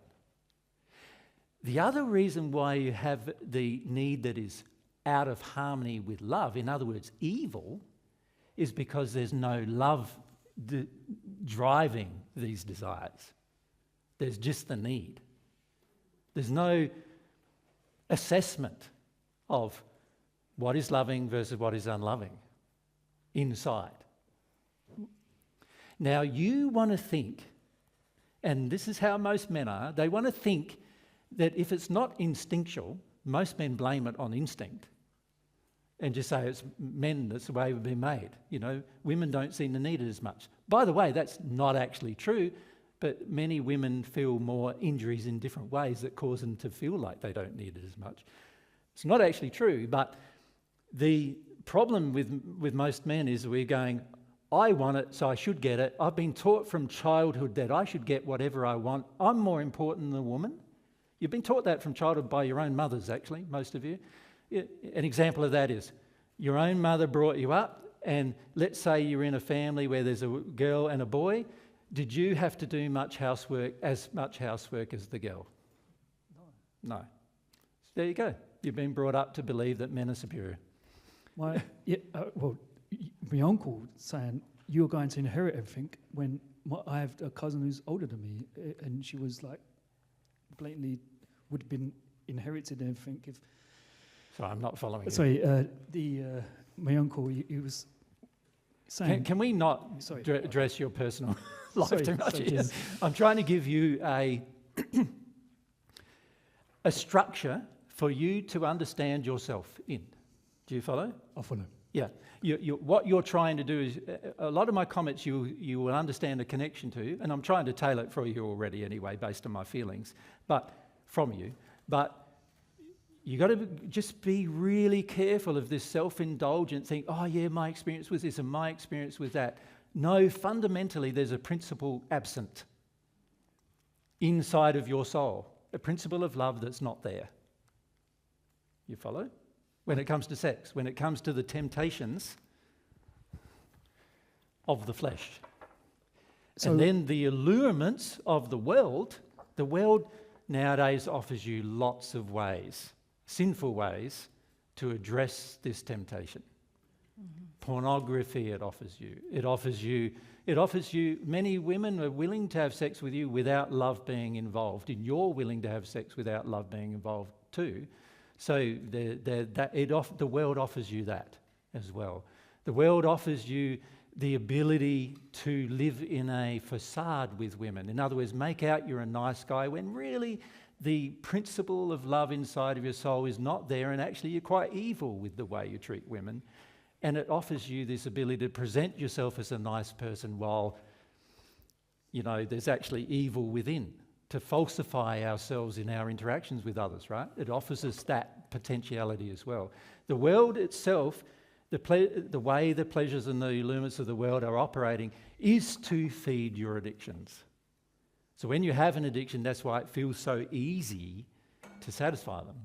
The other reason why you have the need that is out of harmony with love, in other words, evil, is because there's no love driving these desires. There's just the need. There's no assessment of what is loving versus what is unloving inside. Now, you want to think, and this is how most men are, they want to think that if it's not instinctual, most men blame it on instinct and just say it's men, that's the way we've been made. You know, women don't seem to need it as much. By the way, that's not actually true, but many women feel more injuries in different ways that cause them to feel like they don't need it as much. It's not actually true, but the problem with most men is we're going, I want it, so I should get it. I've been taught from childhood that I should get whatever I want. I'm more important than a woman. You've been taught that from childhood by your own mothers, actually, most of you. An example of that is your own mother brought you up, and let's say you're in a family where there's a girl and a boy. Did you have to do as much housework as the girl? No. So there you go. You've been brought up to believe that men are superior. My uncle saying you're going to inherit everything when I have a cousin who's older than me, and she was like blatantly would have been inherited everything if. So I'm not following you. Sorry, my uncle he was saying. Can we not address your personal life too much? Yes. I'm trying to give you a structure for you to understand yourself in. Do you follow? I follow. Yeah. What you're trying to do is, a lot of my comments you will understand a connection to, and I'm trying to tailor it for you already anyway, based on my feelings, but you got to just be really careful of this self-indulgent thing, oh yeah, my experience was this and my experience was that. No, fundamentally there's a principle absent inside of your soul, a principle of love that's not there. You follow? When it comes to sex, when it comes to the temptations of the flesh. And then the allurements of the world nowadays offers you lots of ways, sinful ways, to address this temptation. Mm-hmm. Pornography it offers you, many women are willing to have sex with you without love being involved, and you're willing to have sex without love being involved too. So the world offers you that as well. The world offers you the ability to live in a facade with women. In other words, make out you're a nice guy when really the principle of love inside of your soul is not there, and actually you're quite evil with the way you treat women. And it offers you this ability to present yourself as a nice person while, there's actually evil within, to falsify ourselves in our interactions with others, right? It offers us that potentiality as well. The world itself, the way the pleasures and the allurements of the world are operating is to feed your addictions. So when you have an addiction, that's why it feels so easy to satisfy them,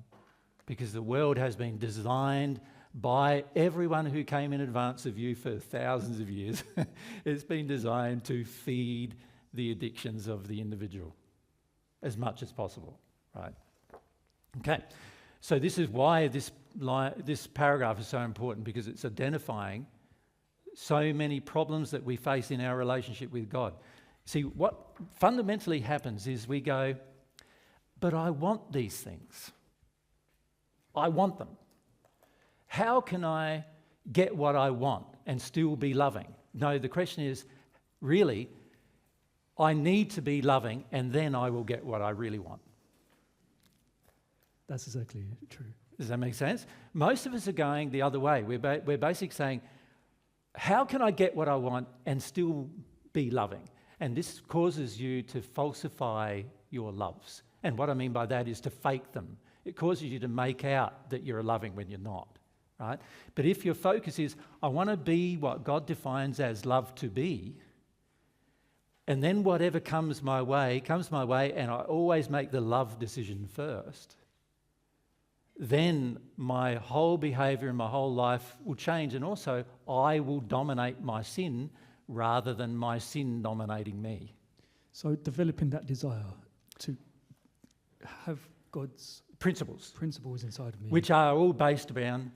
because the world has been designed by everyone who came in advance of you for thousands of years. It's been designed to feed the addictions of the individual as much as possible, right? Okay, so this is why this paragraph is so important, because it's identifying so many problems that we face in our relationship with God. See, what fundamentally happens is we go, but I want these things. I want them. How can I get what I want and still be loving? No, the question is, really, I need to be loving, and then I will get what I really want. That's exactly true. Does that make sense? Most of us are going the other way. We're basically saying, how can I get what I want and still be loving? And this causes you to falsify your loves. And what I mean by that is to fake them. It causes you to make out that you're loving when you're not. right? But if your focus is, I want to be what God defines as love to be, and then whatever comes my way, and I always make the love decision first, then my whole behaviour and my whole life will change, and also I will dominate my sin rather than my sin dominating me. So developing that desire to have God's principles inside of me. Which are all based around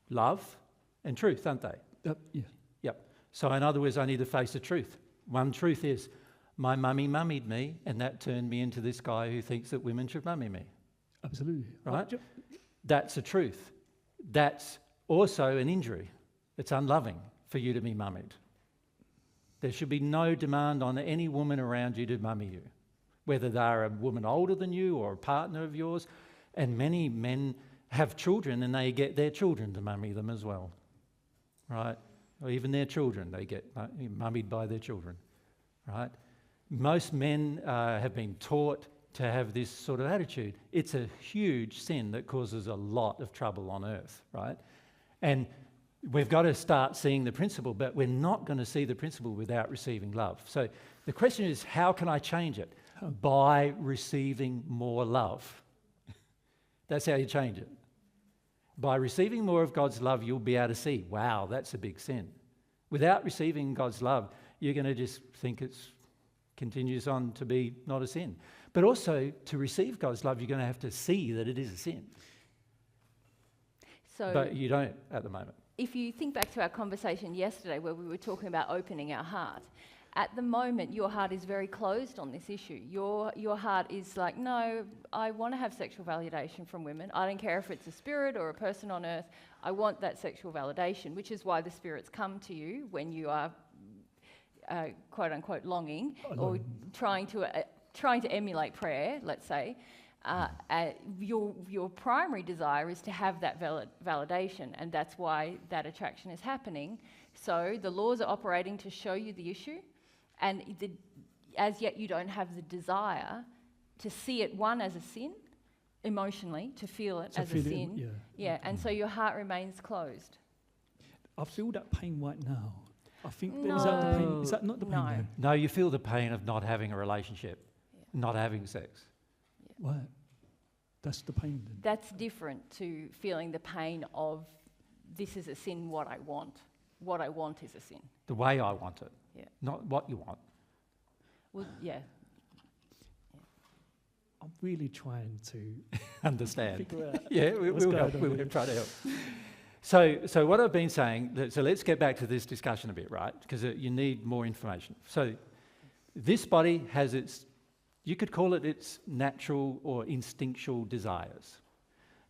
love and truth, aren't they? Yeah. Yep. So in other words, I need to face the truth. One truth is, my mummy mummied me, and that turned me into this guy who thinks that women should mummy me. Absolutely. Right? That's a truth. That's also an injury. It's unloving for you to be mummied. There should be no demand on any woman around you to mummy you, whether they're a woman older than you or a partner of yours. And many men have children and they get their children to mummy them as well, right? Or even their children, they get mummied by their children, right? Most men have been taught to have this sort of attitude. It's a huge sin that causes a lot of trouble on earth, right? And we've got to start seeing the principle, but we're not going to see the principle without receiving love. So the question is, how can I change it? By receiving more love. That's how you change it. By receiving more of God's love, you'll be able to see, wow, that's a big sin. Without receiving God's love, you're going to just think it continues on to be not a sin. But also, to receive God's love, you're going to have to see that it is a sin. But you don't at the moment. If you think back to our conversation yesterday where we were talking about opening our heart, at the moment your heart is very closed on this issue. Your heart is like, no, I want to have sexual validation from women. I don't care if it's a spirit or a person on earth. I want that sexual validation, which is why the spirits come to you when you are quote unquote longing or trying to emulate prayer, let's say. Your primary desire is to have that validation, and that's why that attraction is happening. So the laws are operating to show you the issue, and as yet you don't have the desire to see it, one, as a sin, emotionally, to feel it as a sin. And so your heart remains closed. I feel that pain right now. I think No. is that the pain? Is that not the pain? No. No, you feel the pain of not having a relationship, not having sex. Right. That's the pain then. That's different to feeling the pain of this is a sin, what I want. What I want is a sin. The way I want it, Yeah. not what you want. Well, yeah. I'm really trying to Understand. figure out. Yeah, we'll help. We'll try to help. So what I've been saying, so let's get back to this discussion a bit, right? Because you need more information. So this body has its, you could call it its natural or instinctual desires.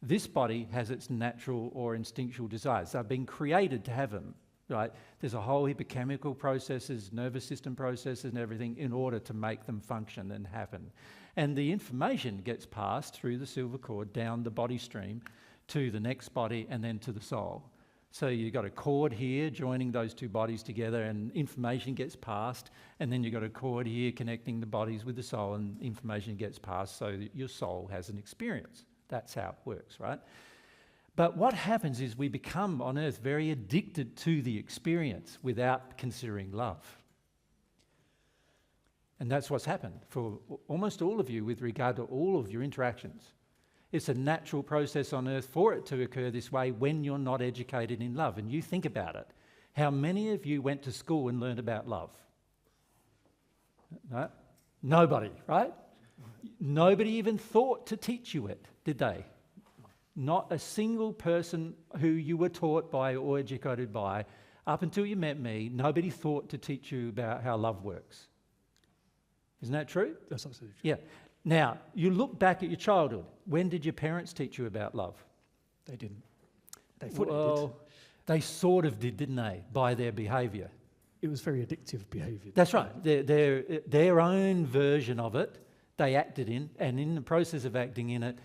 This body has its natural or instinctual desires. They've been created to have them, right? There's a whole heap of chemical processes, nervous system processes and everything in order to make them function and happen. And the information gets passed through the silver cord down the body stream to the next body and then to the soul. So you've got a cord here joining those two bodies together, and information gets passed, and then you've got a cord here connecting the bodies with the soul, and information gets passed so that your soul has an experience. That's how it works, right? But what happens is we become on earth very addicted to the experience without considering love. And that's what's happened for almost all of you with regard to all of your interactions. It's a natural process on earth for it to occur this way when you're not educated in love. And you think about it. How many of you went to school and learned about love? No? Nobody, right? Nobody even thought to teach you it, did they? Not a single person who you were taught by or educated by, up until you met me, nobody thought to teach you about how love works. Isn't that true? That's absolutely true. Yeah. Now, you look back at your childhood. When did your parents teach you about love? They didn't. They thought they did. They sort of did, didn't they, by their behaviour? It was very addictive behaviour. That's right. Their own version of it, they acted in, and in the process of acting in it,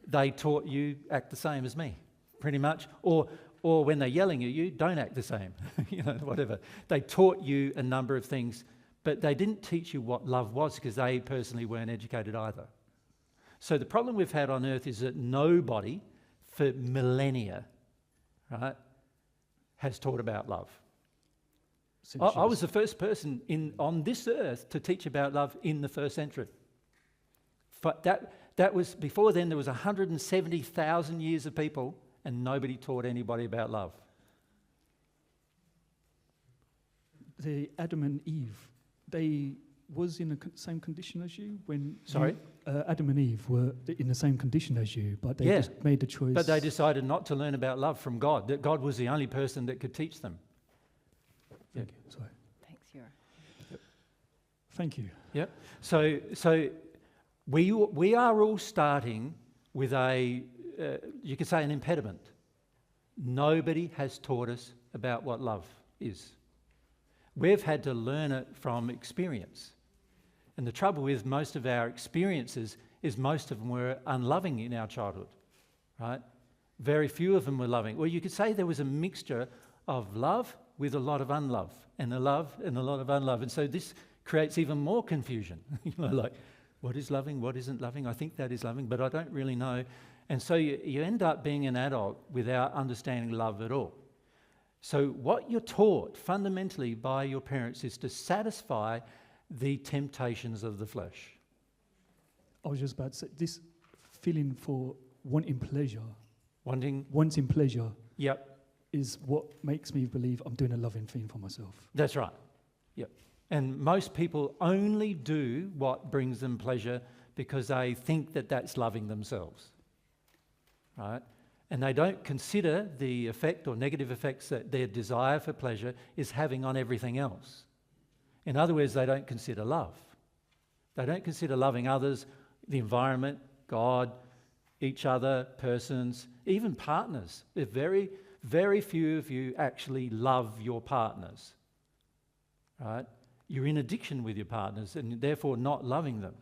they taught you act the same as me, pretty much. Or when they're yelling at you, don't act the same, whatever. They taught you a number of things, but they didn't teach you what love was because they personally weren't educated either. So the problem we've had on earth is that nobody for millennia, right, has taught about love. I was the first person on this earth to teach about love in the first century. But that was, before then there was 170,000 years of people and nobody taught anybody about love. The Adam and Eve, they was in the same condition as you when... Sorry? Adam and Eve were in the same condition as you, but they just made the choice... But they decided not to learn about love from God, that God was the only person that could teach them. Thank you. Sorry. Thanks, Euro. Thank you. Yep. So we are all starting with you could say an impediment. Nobody has taught us about what love is. We've had to learn it from experience. And the trouble with most of our experiences is most of them were unloving in our childhood, right? Very few of them were loving. Well, you could say there was a mixture of love with a lot of unlove, and a love and a lot of unlove. And so this creates even more confusion. Like, what is loving, what isn't loving? I think that is loving, but I don't really know. And so you end up being an adult without understanding love at all. So what you're taught fundamentally by your parents is to satisfy the temptations of the flesh. I was just about to say, this feeling for wanting pleasure. Wanting pleasure. Yep. Is what makes me believe I'm doing a loving thing for myself. That's right. Yep. And most people only do what brings them pleasure because they think that that's loving themselves, right? And they don't consider the effect or negative effects that their desire for pleasure is having on everything else. In other words, they don't consider love. They don't consider loving others, the environment, God, each other, persons, even partners. Very, very few of you actually love your partners, right? You're in addiction with your partners and therefore not loving them,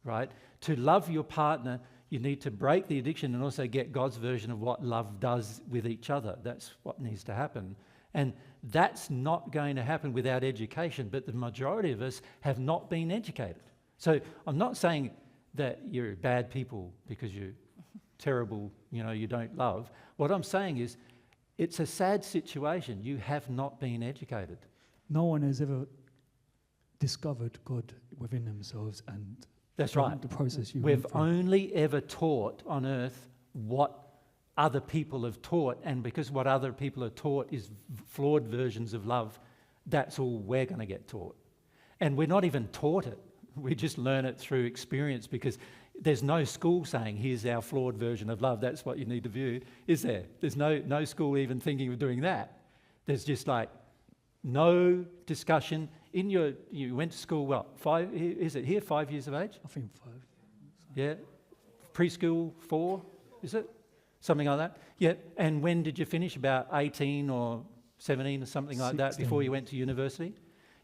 right? To love your partner, you need to break the addiction and also get God's version of what love does with each other. That's what needs to happen. And that's not going to happen without education, but the majority of us have not been educated. So I'm not saying that you're bad people because you're terrible, you don't love. What I'm saying is it's a sad situation. You have not been educated. No one has ever discovered God within themselves and... That's right. The process We've only ever taught on earth what other people have taught, and because what other people are taught is flawed versions of love, that's all we're going to get taught. And we're not even taught it. We just learn it through experience because there's no school saying, here's our flawed version of love, that's what you need to view, is there? There's no school even thinking of doing that. There's just like no discussion. You went to school, what, 5, is it here, 5 years of age? I think 5. Yeah. Preschool, 4, is it? Something like that? Yeah. And when did you finish? About 18 or 17 or something like 16. that before you went to university?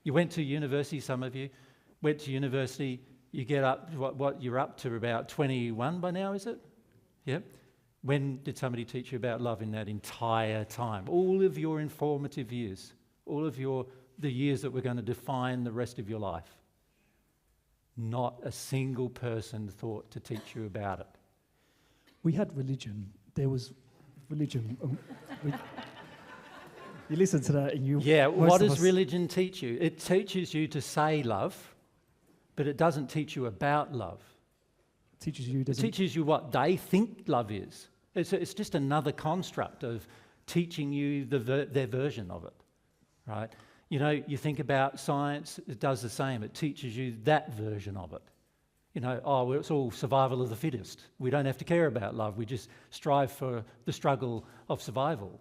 You went to university, some of you went to university, you get up, what you're up to about 21 by now, is it? Yeah. When did somebody teach you about love in that entire time? All of your informative years, all of the years that were going to define the rest of your life. Not a single person thought to teach you about it. We had religion. There was religion. You listen to that and you... Yeah, what does religion teach you? It teaches you to say love, but it doesn't teach you about love. It teaches you what they think love is. It's just another construct of teaching you their version of it, right? You think about science, it does the same. It teaches you that version of it. Well, it's all survival of the fittest. We don't have to care about love. We just strive for the struggle of survival.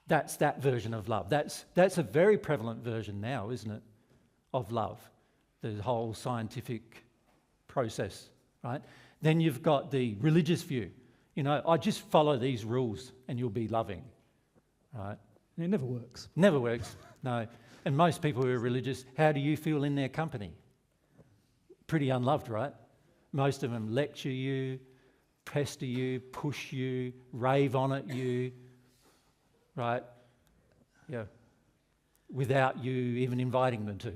That's that version of love. That's a very prevalent version now, isn't it, of love, the whole scientific process, right? Then you've got the religious view. I just follow these rules and you'll be loving, right? It never works. Never works, no. And most people who are religious, how do you feel in their company? Pretty unloved, right? Most of them lecture you, pester you, push you, rave on at you, right? Yeah. Without you even inviting them to,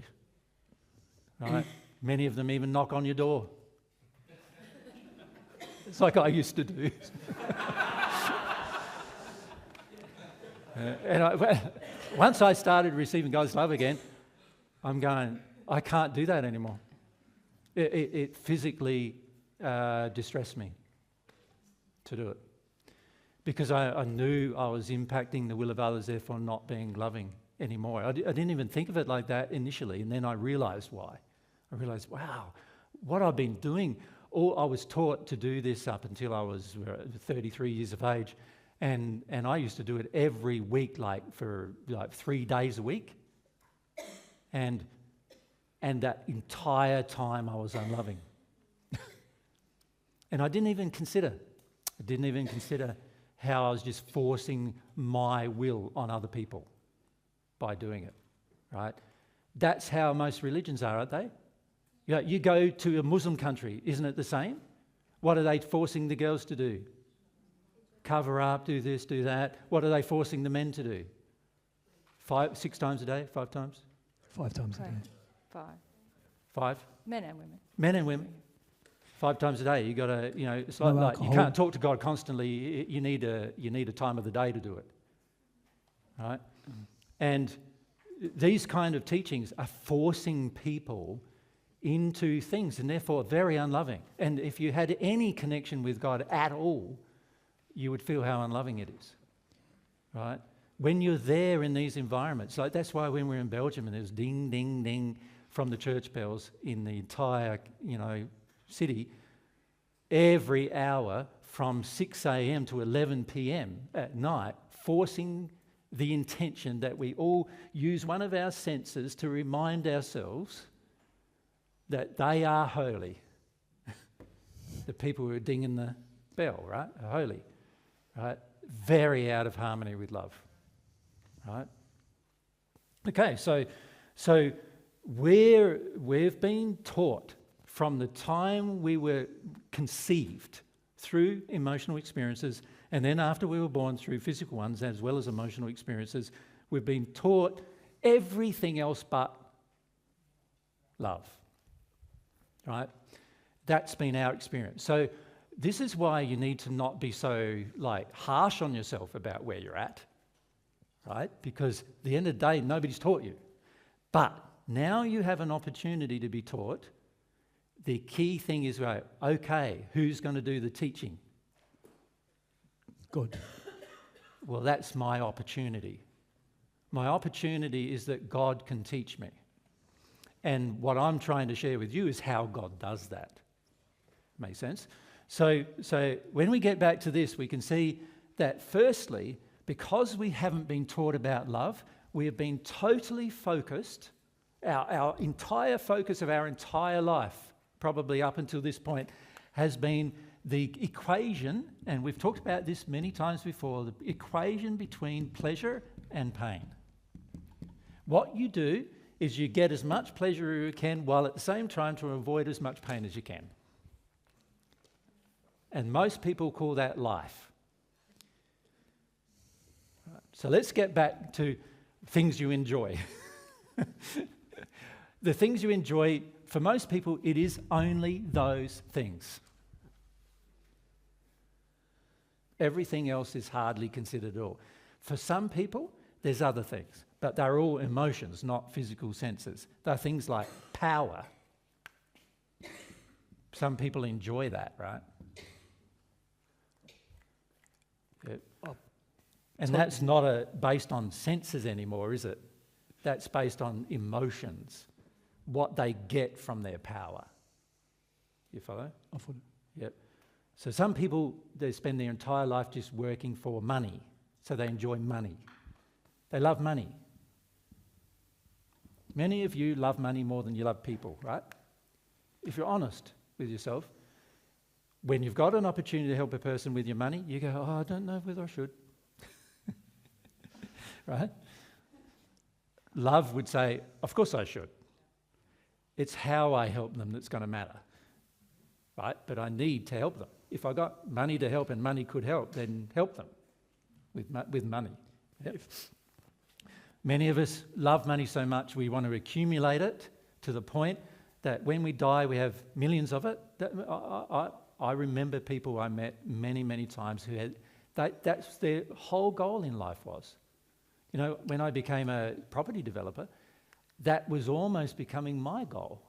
right? Many of them even knock on your door. It's like I used to do. Once I started receiving God's love again, I'm going, I can't do that anymore. It physically distressed me to do it. Because I knew I was impacting the will of others, therefore not being loving anymore. I didn't even think of it like that initially, and then I realised why. I realised, wow, what I've been doing, I was taught to do this up until I was 33 years of age, and I used to do it every week, for 3 days a week. And that entire time I was unloving. And I didn't even consider how I was just forcing my will on other people by doing it, right? That's how most religions are, aren't they? You go to a Muslim country, isn't it the same? What are they forcing the girls to do? Cover up, do this, do that. What are they forcing the men to do? 6 times a day, 5 times? 5 times a day. 5. 5? Men and women. Men and women. 5 times a day. You got to, it's like you can't talk to God constantly. You need a time of the day to do it, right? And these kind of teachings are forcing people into things, and therefore very unloving. And if you had any connection with God at all, you would feel how unloving it is, right? When you're there in these environments, that's why when we're in Belgium and there's ding, ding, ding from the church bells in the entire, city, every hour from 6 a.m. to 11 p.m. at night, forcing the intention that we all use one of our senses to remind ourselves that they are holy. The people who are dinging the bell, right, are holy, right? Very out of harmony with love, right? Okay, so we've been taught from the time we were conceived through emotional experiences, and then after we were born through physical ones as well as emotional experiences, we've been taught everything else but love, right? That's been our experience. So this is why you need to not be so harsh on yourself about where you're at, right? Because at the end of the day, nobody's taught you. But now you have an opportunity to be taught. The key thing is, okay, who's going to do the teaching? God. Well, that's my opportunity. My opportunity is that God can teach me. And what I'm trying to share with you is how God does that. Make sense? So when we get back to this, we can see that firstly, because we haven't been taught about love, we have been totally focused, our entire focus of our entire life, probably up until this point, has been the equation, and we've talked about this many times before, the equation between pleasure and pain. What you do is you get as much pleasure as you can while at the same time to avoid as much pain as you can. And most people call that life. Right, so let's get back to things you enjoy. The things you enjoy, for most people, it is only those things. Everything else is hardly considered at all. For some people, there's other things, but they're all emotions, not physical senses. They're things like power. Some people enjoy that, right? Yeah. And that's not based on senses anymore, is it? That's based on emotions, what they get from their power. You follow? I follow. Yep. So some people, they spend their entire life just working for money, so they enjoy money. They love money. Many of you love money more than you love people, right? If you're honest with yourself, when you've got an opportunity to help a person with your money, you go, I don't know whether I should. Right? Love would say, of course I should. It's how I help them that's going to matter, right? But I need to help them. If I got money to help and money could help, then help them with money. Yep. Many of us love money so much we want to accumulate it to the point that when we die we have millions of it. I remember people I met many, many times who had that's their whole goal in life was You know, when I became a property developer, that was almost becoming my goal.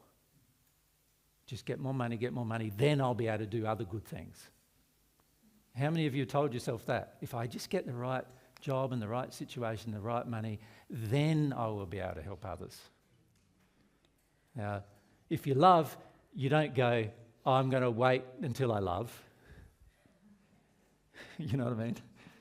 Just get more money, then I'll be able to do other good things. How many of you told yourself that? If I just get the right job and the right situation, the right money, then I will be able to help others. Now, if you love, you don't go, I'm going to wait until I love. You know what I mean?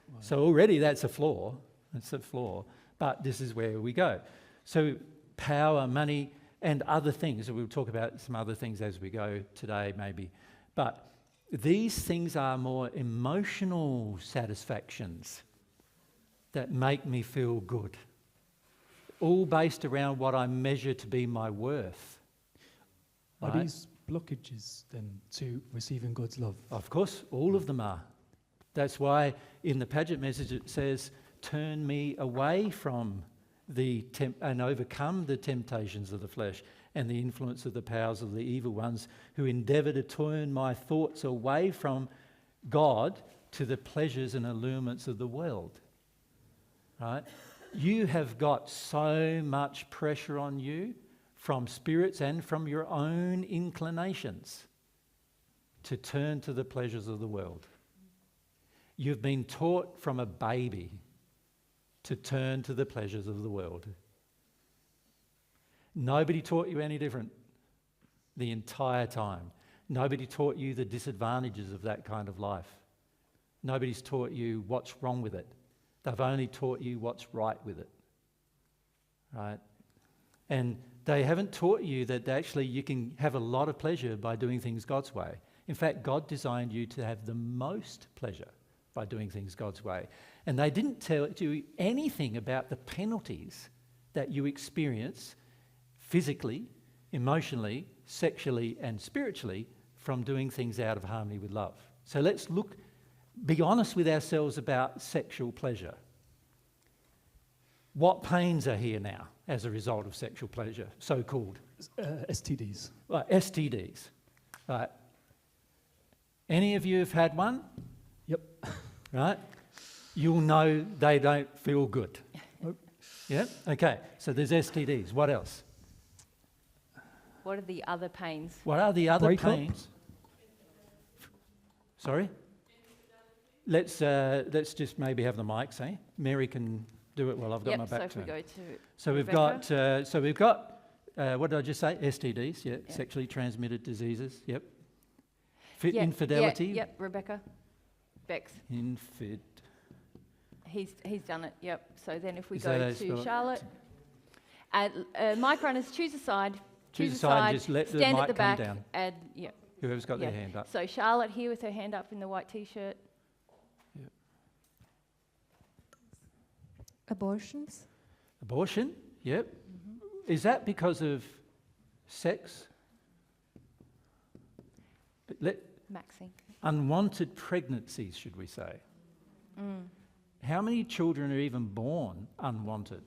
Wow. So already that's a flaw. It's a flaw. But this is where we go. So power, money, and other things. We'll talk about some other things as we go today, maybe. But these things are more emotional satisfactions that make me feel good. All based around what I measure to be my worth. Are right? these blockages then to receiving God's love? Of course, all of them are. That's why in the Paget message it says, turn me away from and overcome the temptations of the flesh and the influence of the powers of the evil ones who endeavour to turn my thoughts away from God to the pleasures and allurements of the world. Right? You have got so much pressure on you from spirits and from your own inclinations to turn to the pleasures of the world. You've been taught from a baby to turn to the pleasures of the world. Nobody taught you any different the entire time. Nobody taught you the disadvantages of that kind of life. Nobody's taught you what's wrong with it. They've only taught you what's right with it. Right? And they haven't taught you that actually you can have a lot of pleasure by doing things God's way. In fact, God designed you to have the most pleasure by doing things God's way. And they didn't tell you anything about the penalties that you experience physically, emotionally, sexually, and spiritually from doing things out of harmony with love. So let's be honest with ourselves about sexual pleasure. What pains are here now as a result of sexual pleasure, so-called? STDs. Right, STDs. Right. Any of you have had one? Yep. Right? You'll know they don't feel good. Yeah? Okay, so there's STDs. What else? What are the other pains? What are the other Breakup. pains? Sorry? Let's just maybe have the mics, eh? Mary can do it while I've got my back so if to we it. go to So we've got what did I just say? STDs, yeah. Yep. Sexually transmitted diseases, yep. Yep, Infidelity. Yep, Rebecca. Bex. He's done it, yep. So then if we go to Charlotte. Mic runners, choose a side. Choose a side, just let the stand mic at the come back. down. And, yep. Whoever's got their hand up. So Charlotte here with her hand up in the white T-shirt. Yep. Abortions? Abortion, yep. Mm-hmm. Is that because of sex? Maxine. Unwanted pregnancies, should we say? Mm. How many children are even born unwanted?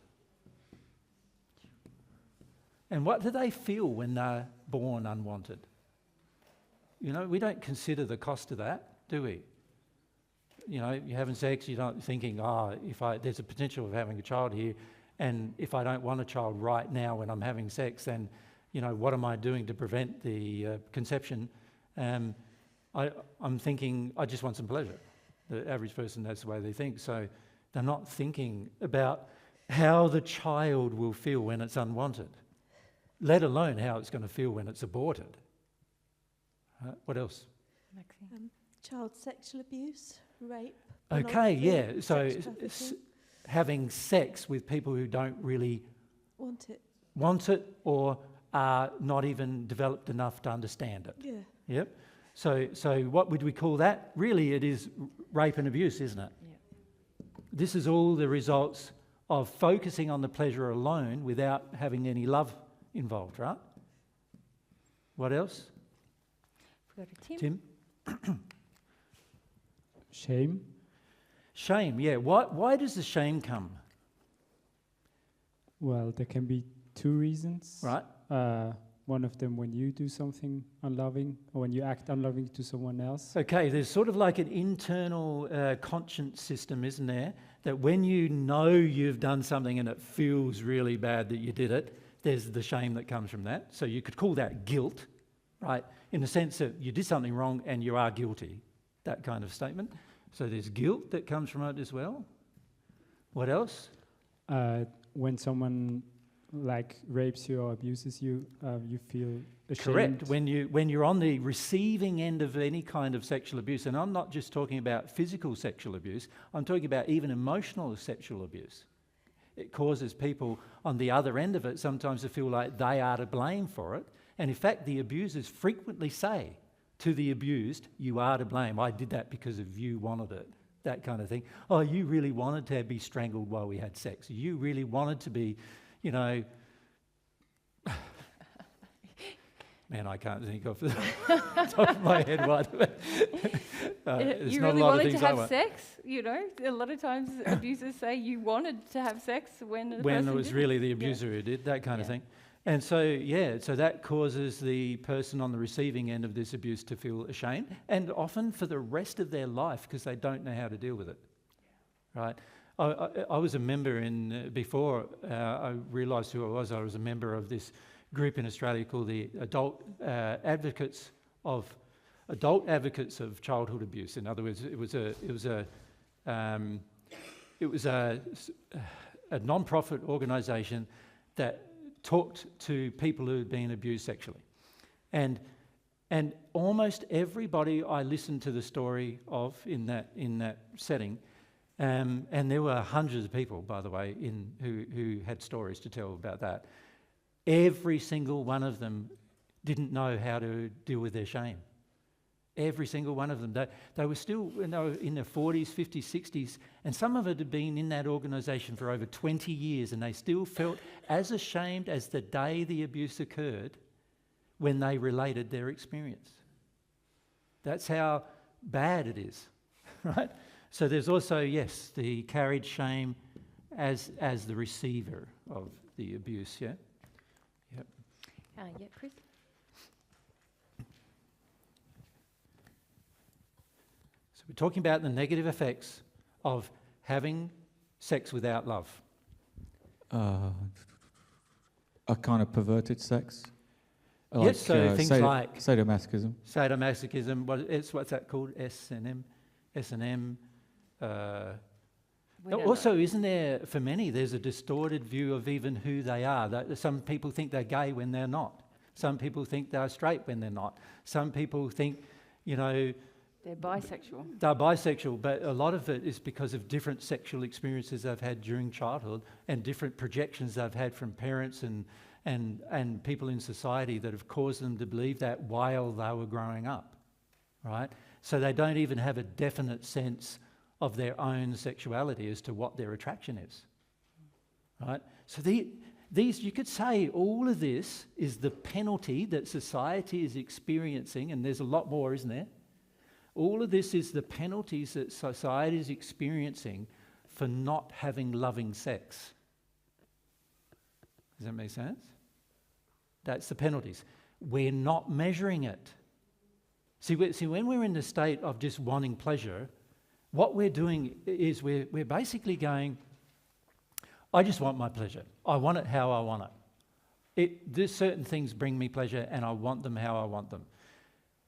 And what do they feel when they're born unwanted? You know, we don't consider the cost of that, do we? You know, you're having sex, you're not thinking, there's a potential of having a child here, and if I don't want a child right now when I'm having sex, then, you know, what am I doing to prevent the conception? I'm thinking, I just want some pleasure. The average person, that's the way they think. So they're not thinking about how the child will feel when it's unwanted, let alone how it's going to feel when it's aborted. What else? Maxine. Child sexual abuse, rape. Okay, yeah. So trafficking. having sex with people who don't really want it or are not even developed enough to understand it. Yeah. Yep. So what would we call that? Really, it is rape and abuse, isn't it? Yeah. This is all the results of focusing on the pleasure alone without having any love involved, right? What else? We go to Tim. Shame. Shame, yeah. Why does the shame come? Well, there can be two reasons. Right. one of them when you do something unloving or when you act unloving to someone else? Okay, there's sort of like an internal conscience system, isn't there? That when you know you've done something and it feels really bad that you did it, there's the shame that comes from that. So you could call that guilt, right? In the sense that you did something wrong and you are guilty, that kind of statement. So there's guilt that comes from it as well. What else? When someone like rapes you or abuses you, you feel ashamed. Correct. When you're on the receiving end of any kind of sexual abuse, and I'm not just talking about physical sexual abuse, I'm talking about even emotional sexual abuse. It causes people on the other end of it sometimes to feel like they are to blame for it. And in fact, the abusers frequently say to the abused, "You are to blame. I did that because of you wanted it." That kind of thing. "Oh, you really wanted to be strangled while we had sex. You really wanted to be, you know..." Man, I can't think off the top of my head what. You really wanted to have sex, you know? A lot of times abusers say you wanted to have sex when the person it was did really it. the abuser who did, that kind of thing. And so, so that causes the person on the receiving end of this abuse to feel ashamed, and often for the rest of their life, because they don't know how to deal with it, right? I was a member before I realised who I was a member of this group in Australia called the Adult Advocates of Childhood Abuse. In other words, it was a non-profit organisation that talked to people who had been abused sexually, and almost everybody I listened to the story of in that setting, and there were hundreds of people, by the way, who had stories to tell about that. Every single one of them didn't know how to deal with their shame. Every single one of them. They were still in their 40s, 50s, 60s, and some of it had been in that organisation for over 20 years, and they still felt as ashamed as the day the abuse occurred when they related their experience. That's how bad it is, right? So there's also, yes, the carried shame as the receiver of the abuse, yeah? Yep. Yeah, Chris? So we're talking about the negative effects of having sex without love. A kind of perverted sex? Yes, so things like sadomasochism. Sadomasochism, what's that called? S&M? Also, isn't there, for many, there's a distorted view of even who they are. Some people think they're gay when they're not. Some people think they're straight when they're not. Some people think, they're bisexual. They're bisexual, but a lot of it is because of different sexual experiences they've had during childhood and different projections they've had from parents and people in society that have caused them to believe that while they were growing up, right? So they don't even have a definite sense of their own sexuality as to what their attraction is, right? So these, you could say all of this is the penalty that society is experiencing, and there's a lot more, isn't there? All of this is the penalties that society is experiencing for not having loving sex. Does that make sense? That's the penalties. We're not measuring it. See, when we're in the state of just wanting pleasure, what we're doing is we're basically going, I just want my pleasure. I want it how I want it. There's certain things bring me pleasure and I want them how I want them.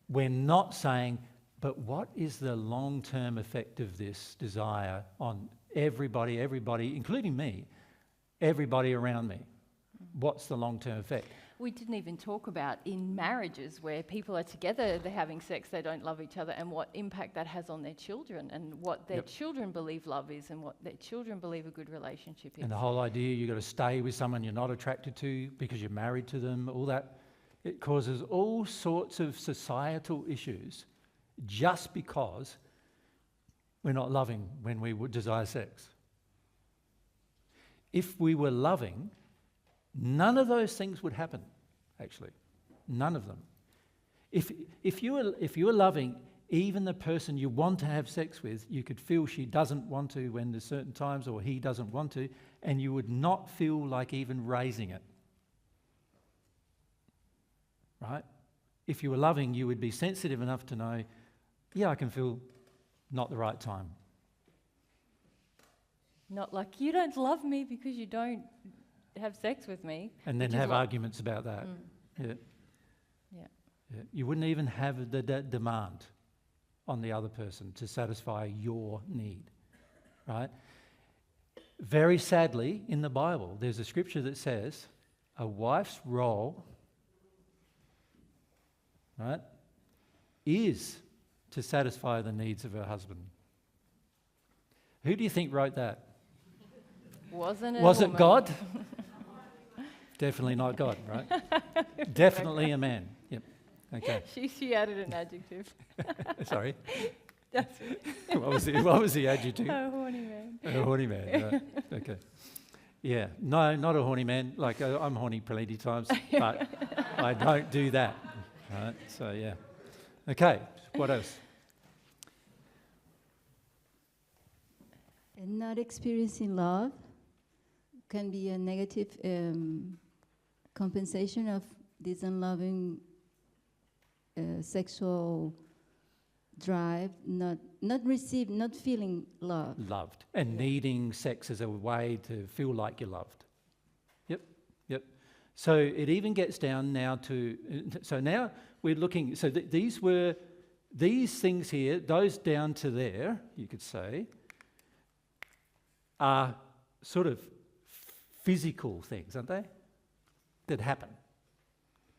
We're not saying, but what is the long-term effect of this desire on everybody, including me, everybody around me? What's the long-term effect? We didn't even talk about in marriages where people are together, they're having sex, they don't love each other, and what impact that has on their children and what their children believe love is and what their children believe a good relationship is. And the whole idea you've got to stay with someone you're not attracted to because you're married to them, all that, it causes all sorts of societal issues just because we're not loving when we would desire sex. If we were loving, none of those things would happen, actually. None of them. If you were loving, even the person you want to have sex with, you could feel she doesn't want to when there's certain times or he doesn't want to, and you would not feel like even raising it. right? If you were loving, you would be sensitive enough to know, yeah, I can feel not the right time. Not like, you don't love me because you don't have sex with me. And then have arguments about that. Yeah. Yeah. You wouldn't even have the demand on the other person to satisfy your need, right? Very sadly, in the Bible, there's a scripture that says a wife's role, right, is to satisfy the needs of her husband. Who do you think wrote that? Wasn't it? Was it God? Definitely not God, right? Definitely a man. Yep. Okay. She added an adjective. Sorry. That's it. What was the adjective? A horny man. A horny man. Right. Okay. Yeah. No, not a horny man. Like I'm horny plenty times, but I don't do that. Right. So yeah. Okay. What else? And not experiencing love can be a negative compensation of this unloving sexual drive, not feeling love. Loved. And needing sex as a way to feel like you're loved. Yep. So it even gets down now to, so now we're looking, so these things here, those down to there, you could say, are sort of physical things, aren't they? That happen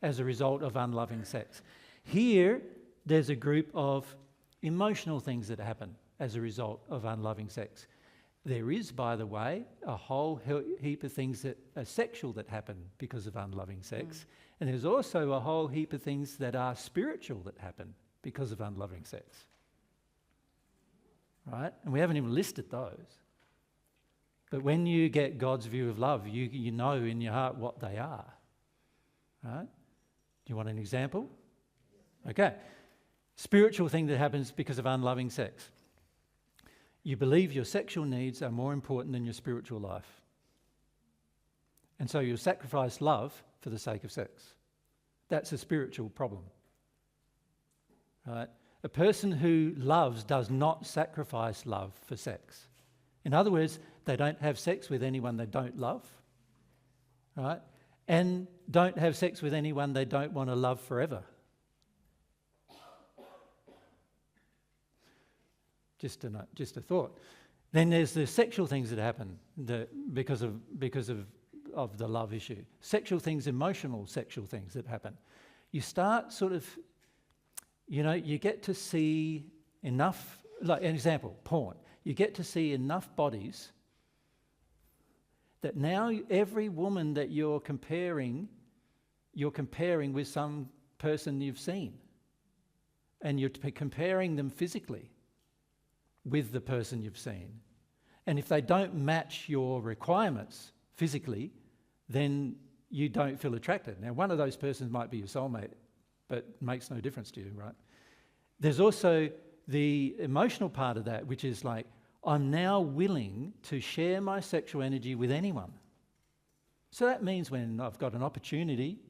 as a result of unloving sex. Here, there's a group of emotional things that happen as a result of unloving sex. There is, by the way, a whole heap of things that are sexual that happen because of unloving sex. And there's also a whole heap of things that are spiritual that happen because of unloving sex. Right? And we haven't even listed those. But when you get God's view of love, you know in your heart what they are. Right? Do you want an example? Okay. Spiritual thing that happens because of unloving sex. You believe your sexual needs are more important than your spiritual life. And so you sacrifice love for the sake of sex. That's a spiritual problem. Right? A person who loves does not sacrifice love for sex. In other words, they don't have sex with anyone they don't love, right? And don't have sex with anyone they don't want to love forever. Just a thought. Then there's the sexual things that happen because of the love issue. Sexual things, emotional sexual things that happen. You start sort of, you get to see enough, like an example, porn. You get to see enough bodies that now every woman that you're comparing with some person you've seen. And you're comparing them physically with the person you've seen. And if they don't match your requirements physically, then you don't feel attracted. Now, one of those persons might be your soulmate, but makes no difference to you, right? There's also the emotional part of that, which is like, I'm now willing to share my sexual energy with anyone. So that means when I've got an opportunity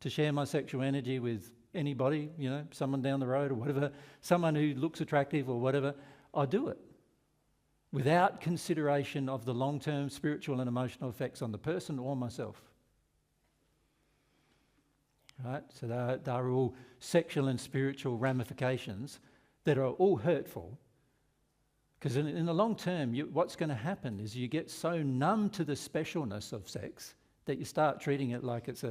to share my sexual energy with anybody, someone down the road or whatever, someone who looks attractive or whatever, I do it without consideration of the long-term spiritual and emotional effects on the person or myself. Right? So they are all sexual and spiritual ramifications that are all hurtful. Because in the long term, what's going to happen is you get so numb to the specialness of sex that you start treating it like it's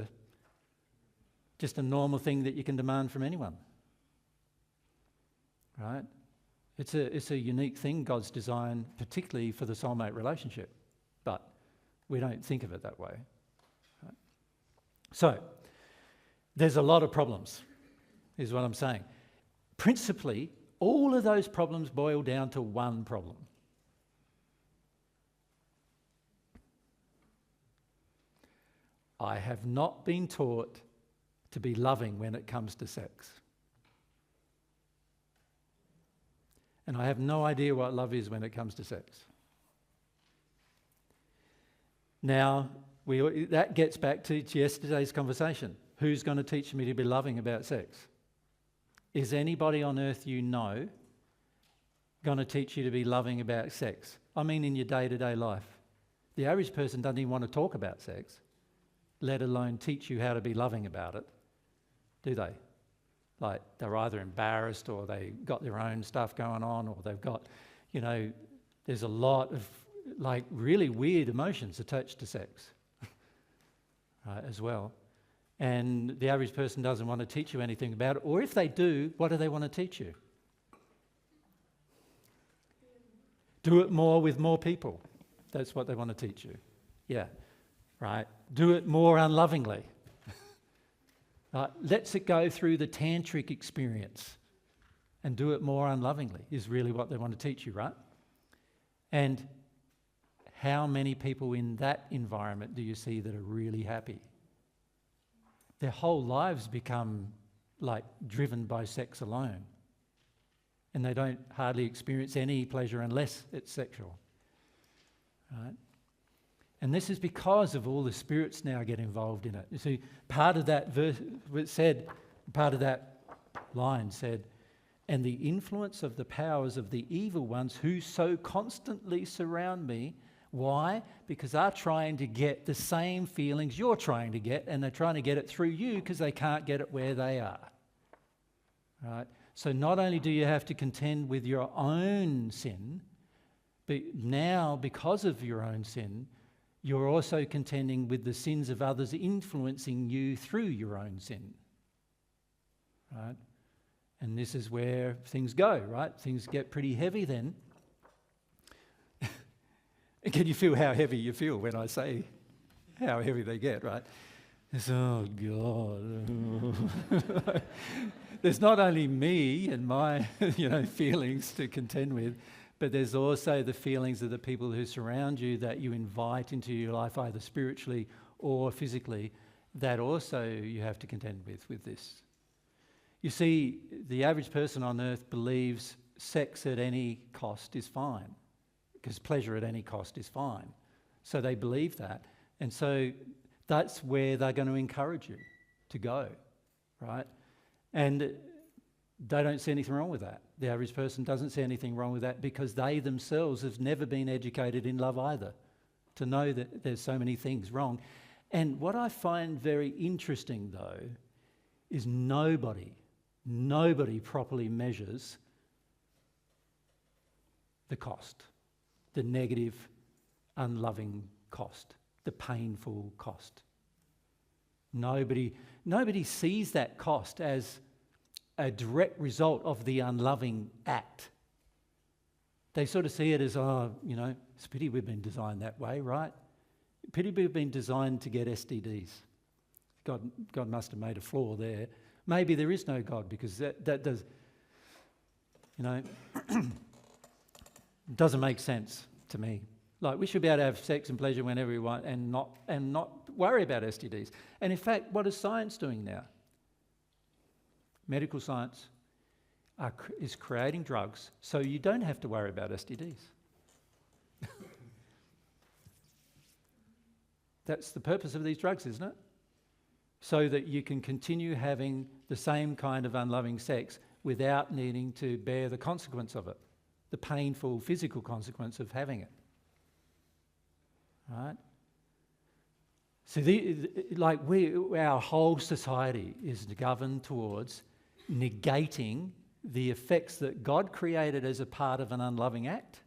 just a normal thing that you can demand from anyone. Right? It's a unique thing God's designed, particularly for the soulmate relationship. But we don't think of it that way. Right? So, there's a lot of problems, is what I'm saying. Principally, all of those problems boil down to one problem. I have not been taught to be loving when it comes to sex. And I have no idea what love is when it comes to sex. Now, that gets back to yesterday's conversation. who's going to teach me to be loving about sex? Is anybody on earth you know going to teach you to be loving about sex? I mean in your day-to-day life. The average person doesn't even want to talk about sex, let alone teach you how to be loving about it, do they? Like, they're either embarrassed or they got their own stuff going on, or they've got, there's a lot of like really weird emotions attached to sex as well. And the average person doesn't want to teach you anything about it, or if they do, what do they want to teach you? Do it more with more people. That's what they want to teach you. Yeah, right. Do it more unlovingly. Let's it go through the tantric experience and do it more unlovingly is really what they want to teach you, right? And how many people in that environment do you see that are really happy? Their whole lives become like driven by sex alone. And they don't hardly experience any pleasure unless it's sexual. Right? And this is because of all the spirits now get involved in it. You see, part of that verse said, part of that line said, and the influence of the powers of the evil ones who so constantly surround me. Why? Because they're trying to get the same feelings you're trying to get, and they're trying to get it through you because they can't get it where they are. Right? So not only do you have to contend with your own sin, but now because of your own sin, you're also contending with the sins of others influencing you through your own sin. Right? And this is where things go, right? Things get pretty heavy then. Can you feel how heavy you feel when I say how heavy they get, right? It's, oh, God. There's not only me and my feelings to contend with, but there's also the feelings of the people who surround you that you invite into your life, either spiritually or physically, that also you have to contend with this. You see, the average person on earth believes sex at any cost is fine, because pleasure at any cost is fine. So they believe that. And so that's where they're going to encourage you to go, right? And they don't see anything wrong with that. The average person doesn't see anything wrong with that because they themselves have never been educated in love either, to know that there's so many things wrong. And what I find very interesting, though, is nobody properly measures the cost, the negative, unloving cost, the painful cost. Nobody sees that cost as a direct result of the unloving act. They sort of see it as, it's a pity we've been designed that way, right? Pity we've been designed to get STDs. God must have made a flaw there. Maybe there is no God, because that does, doesn't make sense to me. Like, we should be able to have sex and pleasure whenever we want and not worry about STDs. And in fact, what is science doing now? Medical science is creating drugs so you don't have to worry about STDs. That's the purpose of these drugs, isn't it? So that you can continue having the same kind of unloving sex without needing to bear the consequence of it, the painful physical consequence of having it. Right? So our whole society is governed towards negating the effects that God created as a part of an unloving act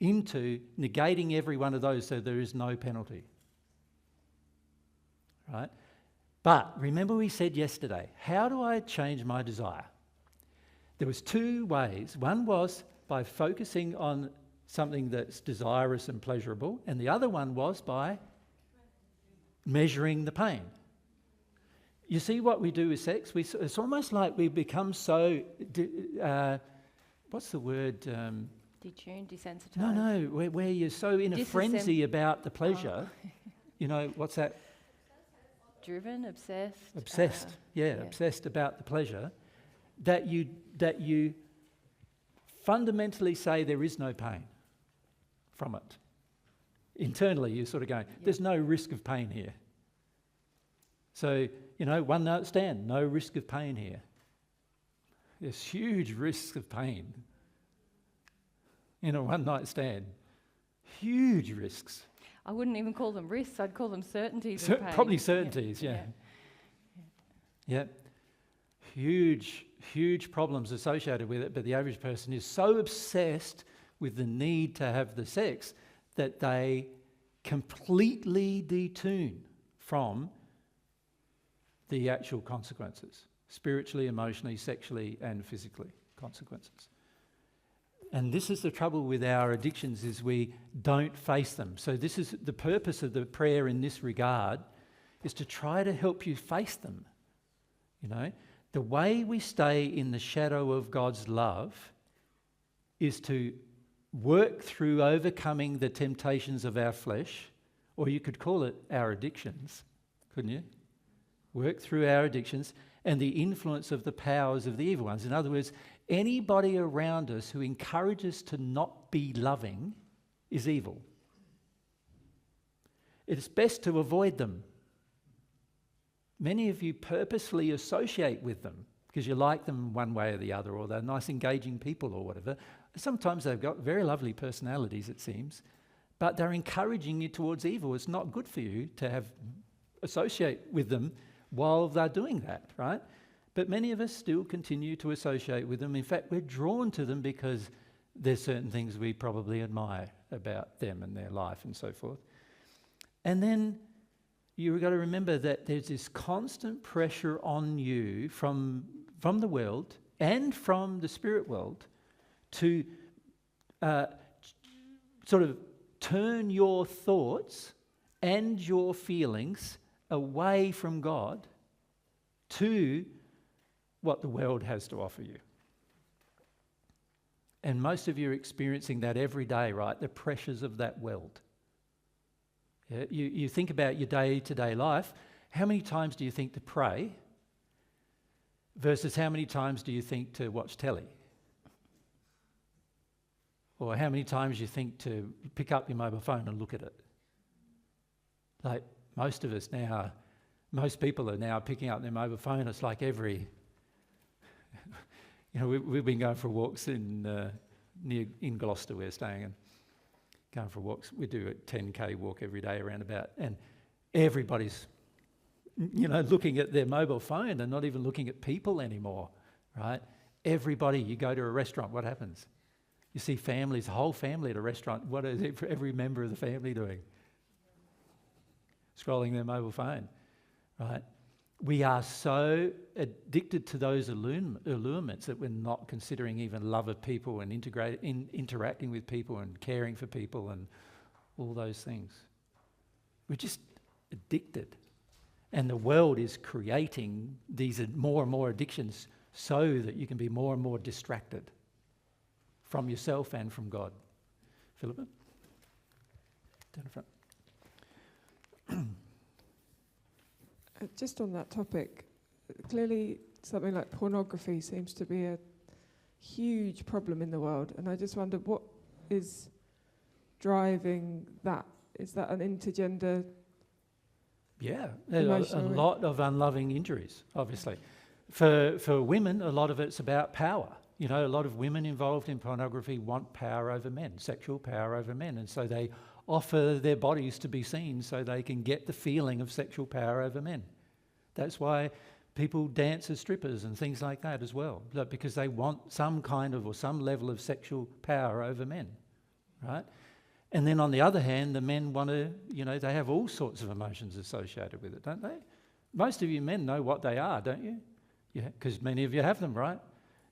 into negating every one of those so there is no penalty. Right? But remember we said yesterday, how do I change my desire? There was two ways. One was by focusing on something that's desirous and pleasurable, and the other one was by measuring the pain. You see what we do with sex? It's almost like we become so, what's the word? Detuned, desensitized? No, where you're so in a frenzy about the pleasure. Oh. What's that? Driven, obsessed. Obsessed, obsessed about the pleasure, that you fundamentally say there is no pain from it. Internally, you're sort of going, there's no risk of pain here. So, one night stand, no risk of pain here. There's huge risks of pain in a one night stand. Huge risks. I wouldn't even call them risks, I'd call them certainties of pain. Probably certainties, yeah. Huge problems associated with it, but the average person is so obsessed with the need to have the sex that they completely detune from the actual consequences, spiritually, emotionally, sexually, and physically consequences. And this is the trouble with our addictions, is we don't face them. So this is the purpose of the prayer in this regard, is to try to help you face them. The way we stay in the shadow of God's love is to work through overcoming the temptations of our flesh, or you could call it our addictions, couldn't you? Work through our addictions and the influence of the powers of the evil ones. In other words, anybody around us who encourages to not be loving is evil. It's best to avoid them. Many of you purposely associate with them because you like them one way or the other, or they're nice, engaging people or whatever. Sometimes they've got very lovely personalities, it seems, but they're encouraging you towards evil. It's not good for you to associate with them while they're doing that, right? But many of us still continue to associate with them. In fact, we're drawn to them because there's certain things we probably admire about them and their life and so forth. And then you've got to remember that there's this constant pressure on you from the world and from the spirit world to sort of turn your thoughts and your feelings away from God to what the world has to offer you. And most of you are experiencing that every day, right? The pressures of that world. Yeah, you think about your day-to-day life. How many times do you think to pray versus how many times do you think to watch telly? Or how many times do you think to pick up your mobile phone and look at it? Like most people are now picking up their mobile phone. It's like every... we've been going for walks in Gloucester, we're staying, and going for walks. We do a 10k walk every day around about, and everybody's, looking at their mobile phone and not even looking at people anymore, right? Everybody, you go to a restaurant, what happens? You see families, a whole family at a restaurant. What is every member of the family doing? Scrolling their mobile phone, right? We are so addicted to those allurements that we're not considering even love of people and interacting with people and caring for people and all those things. We're just addicted. And the world is creating these more and more addictions so that you can be more and more distracted from yourself and from God. Philippa? Down the front. Just on that topic, clearly something like pornography seems to be a huge problem in the world, and I just wonder what is driving that. Is that an intergender? Yeah, a lot of unloving injuries, obviously. For women, a lot of it's about power. A lot of women involved in pornography want power over men, sexual power over men, and so they offer their bodies to be seen so they can get the feeling of sexual power over men. That's why people dance as strippers and things like that as well, because they want some kind of or some level of sexual power over men, right? And then on the other hand, the men want to, they have all sorts of emotions associated with it, don't they? Most of you men know what they are, don't you? Yeah, because many of you have them, right?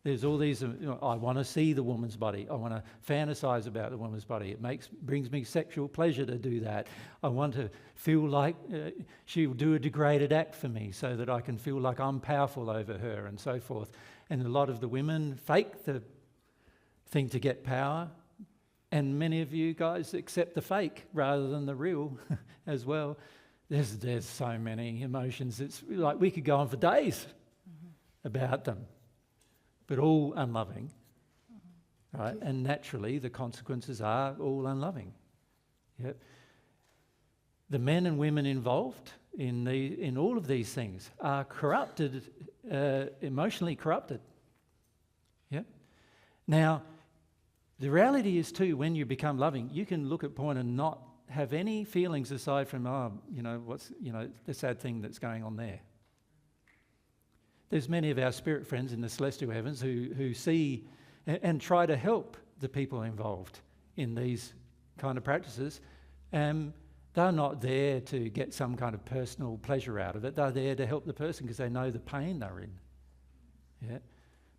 There's all these, I want to see the woman's body. I want to fantasize about the woman's body. It brings me sexual pleasure to do that. I want to feel like she'll do a degraded act for me so that I can feel like I'm powerful over her and so forth. And a lot of the women fake the thing to get power. And many of you guys accept the fake rather than the real as well. There's so many emotions. It's like we could go on for days about them. But all unloving, right? And naturally, the consequences are all unloving. Yep. the men and women involved in all of these things are corrupted, emotionally corrupted. Yeah. Now, the reality is too, when you become loving, you can look at porn and not have any feelings aside from, the sad thing that's going on there. There's many of our spirit friends in the celestial heavens who see and try to help the people involved in these kind of practices. They're not there to get some kind of personal pleasure out of it. They're there to help the person because they know the pain they're in. Yeah.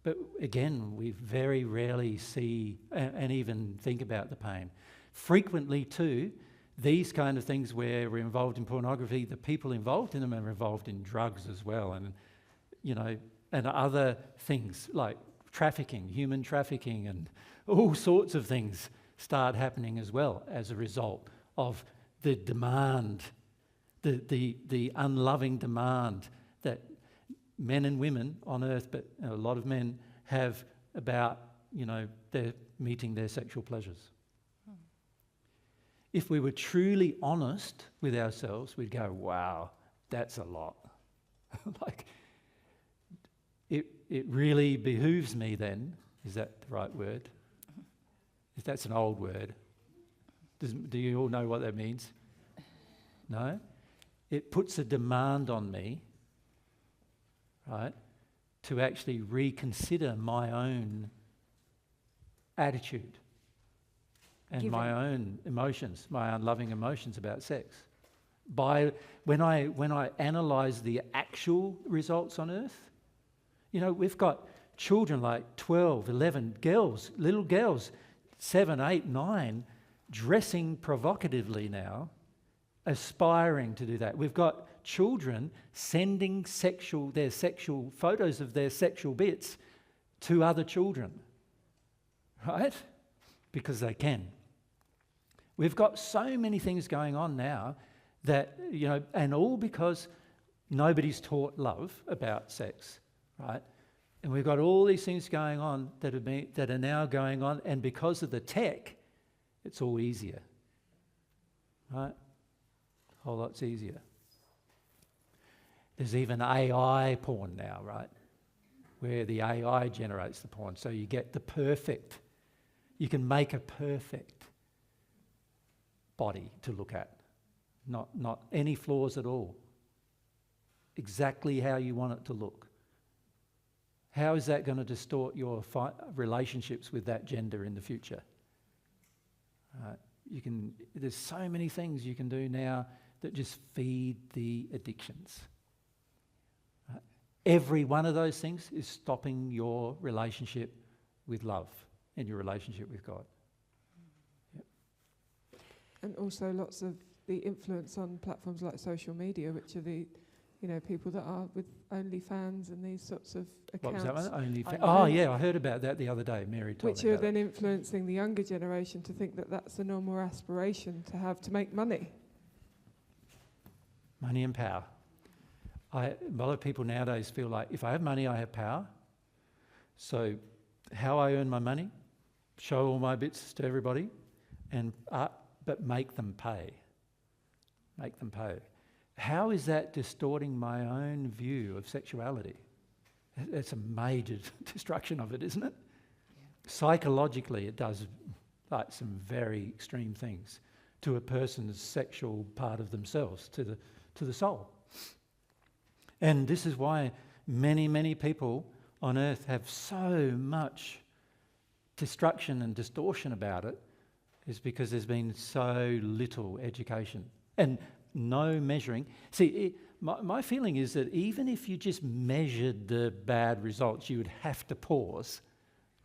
But again, we very rarely see and even think about the pain. Frequently too, these kind of things where we're involved in pornography, the people involved in them are involved in drugs as well, and other things like trafficking, human trafficking, and all sorts of things start happening as well as a result of the demand, the unloving demand that men and women on earth, but a lot of men have about, their meeting their sexual pleasures. If we were truly honest with ourselves, we'd go, wow, that's a lot. It really behooves me then, is that the right word? If that's an old word. Do you all know what that means? No? It puts a demand on me, right, to actually reconsider my own attitude and my own emotions, my unloving emotions about sex. When I analyse the actual results on earth, we've got children like 12, 11 girls, little girls, 7, 8, 9, dressing provocatively now, aspiring to do that. We've got children sending their sexual photos of their sexual bits to other children, right? Because they can. We've got so many things going on now that, and all because nobody's taught love about sex, right? And we've got all these things going on that are now going on, and because of the tech, it's all easier, right? A whole lot's easier. There's even AI porn now, right? Where the AI generates the porn, so you get the perfect. You can make a perfect body to look at, not any flaws at all. Exactly how you want it to look. How is that going to distort your relationships with that gender in the future? There's so many things you can do now that just feed the addictions. Every one of those things is stopping your relationship with love and your relationship with God. Yep. And also lots of the influence on platforms like social media, which are the people that are with OnlyFans and these sorts of accounts. What was that one? OnlyFans. Oh, yeah, I heard about that the other day. Mary told me which are then influencing the younger generation to think that that's a normal aspiration to make money. Money and power. A lot of people nowadays feel like if I have money, I have power. So how I earn my money, show all my bits to everybody, but make them pay. Make them pay. How is that distorting my own view of sexuality? It's a major destruction of it, isn't it? Yeah. Psychologically, it does some very extreme things to a person's sexual part of themselves, to the soul. And this is why many, many people on earth have so much destruction and distortion about it, is because there's been so little education and no measuring. See, my feeling is that even if you just measured the bad results, you would have to pause,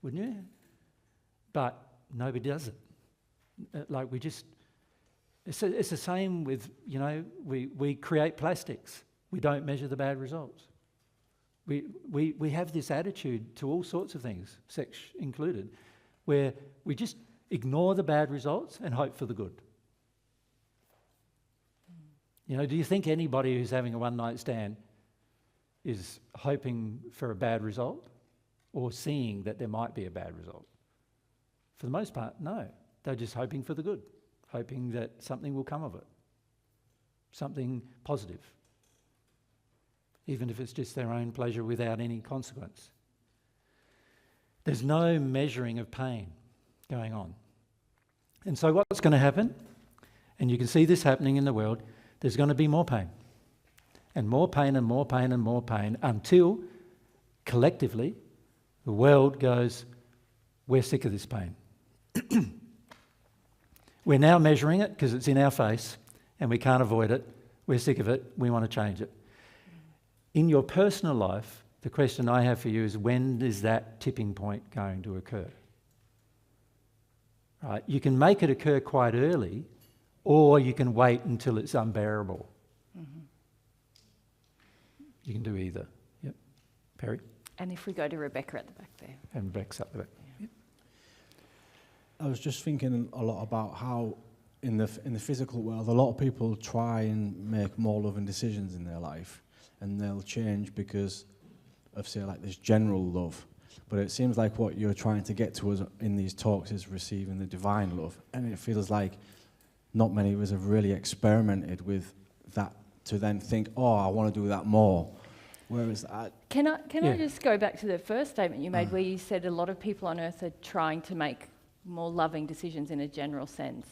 wouldn't you? But nobody does it. It's the same with, we create plastics. We don't measure the bad results. We have this attitude to all sorts of things, sex included, where we just ignore the bad results and hope for the good. Do you think anybody who's having a one-night stand is hoping for a bad result or seeing that there might be a bad result? For the most part, no. They're just hoping for the good, hoping that something will come of it. something positive, even if it's just their own pleasure without any consequence. There's no measuring of pain going on. And so what's going to happen, and you can see this happening in the world, there's going to be more pain. And more pain and more pain and more pain until, collectively, the world goes, we're sick of this pain. We're now measuring it because it's in our face and we can't avoid it. We're sick of it. We want to change it. In your personal life, the question I have for you is, when is that tipping point going to occur? Right? You can make it occur quite early, or you can wait until it's unbearable. Mm-hmm. You can do either. Yep. Perry? And if we go to Rebecca at the back there. And Rebecca's up the back. Yep. I was just thinking a lot about how in the physical world, a lot of people try and make more loving decisions in their life, and they'll change because of, say, like this general love. But it seems like what you're trying to get to us in these talks is receiving the divine love, and it feels like not many of us have really experimented with that to then think, oh, I want to do that more. Whereas Can I just go back to the first statement you made where you said a lot of people on earth are trying to make more loving decisions in a general sense.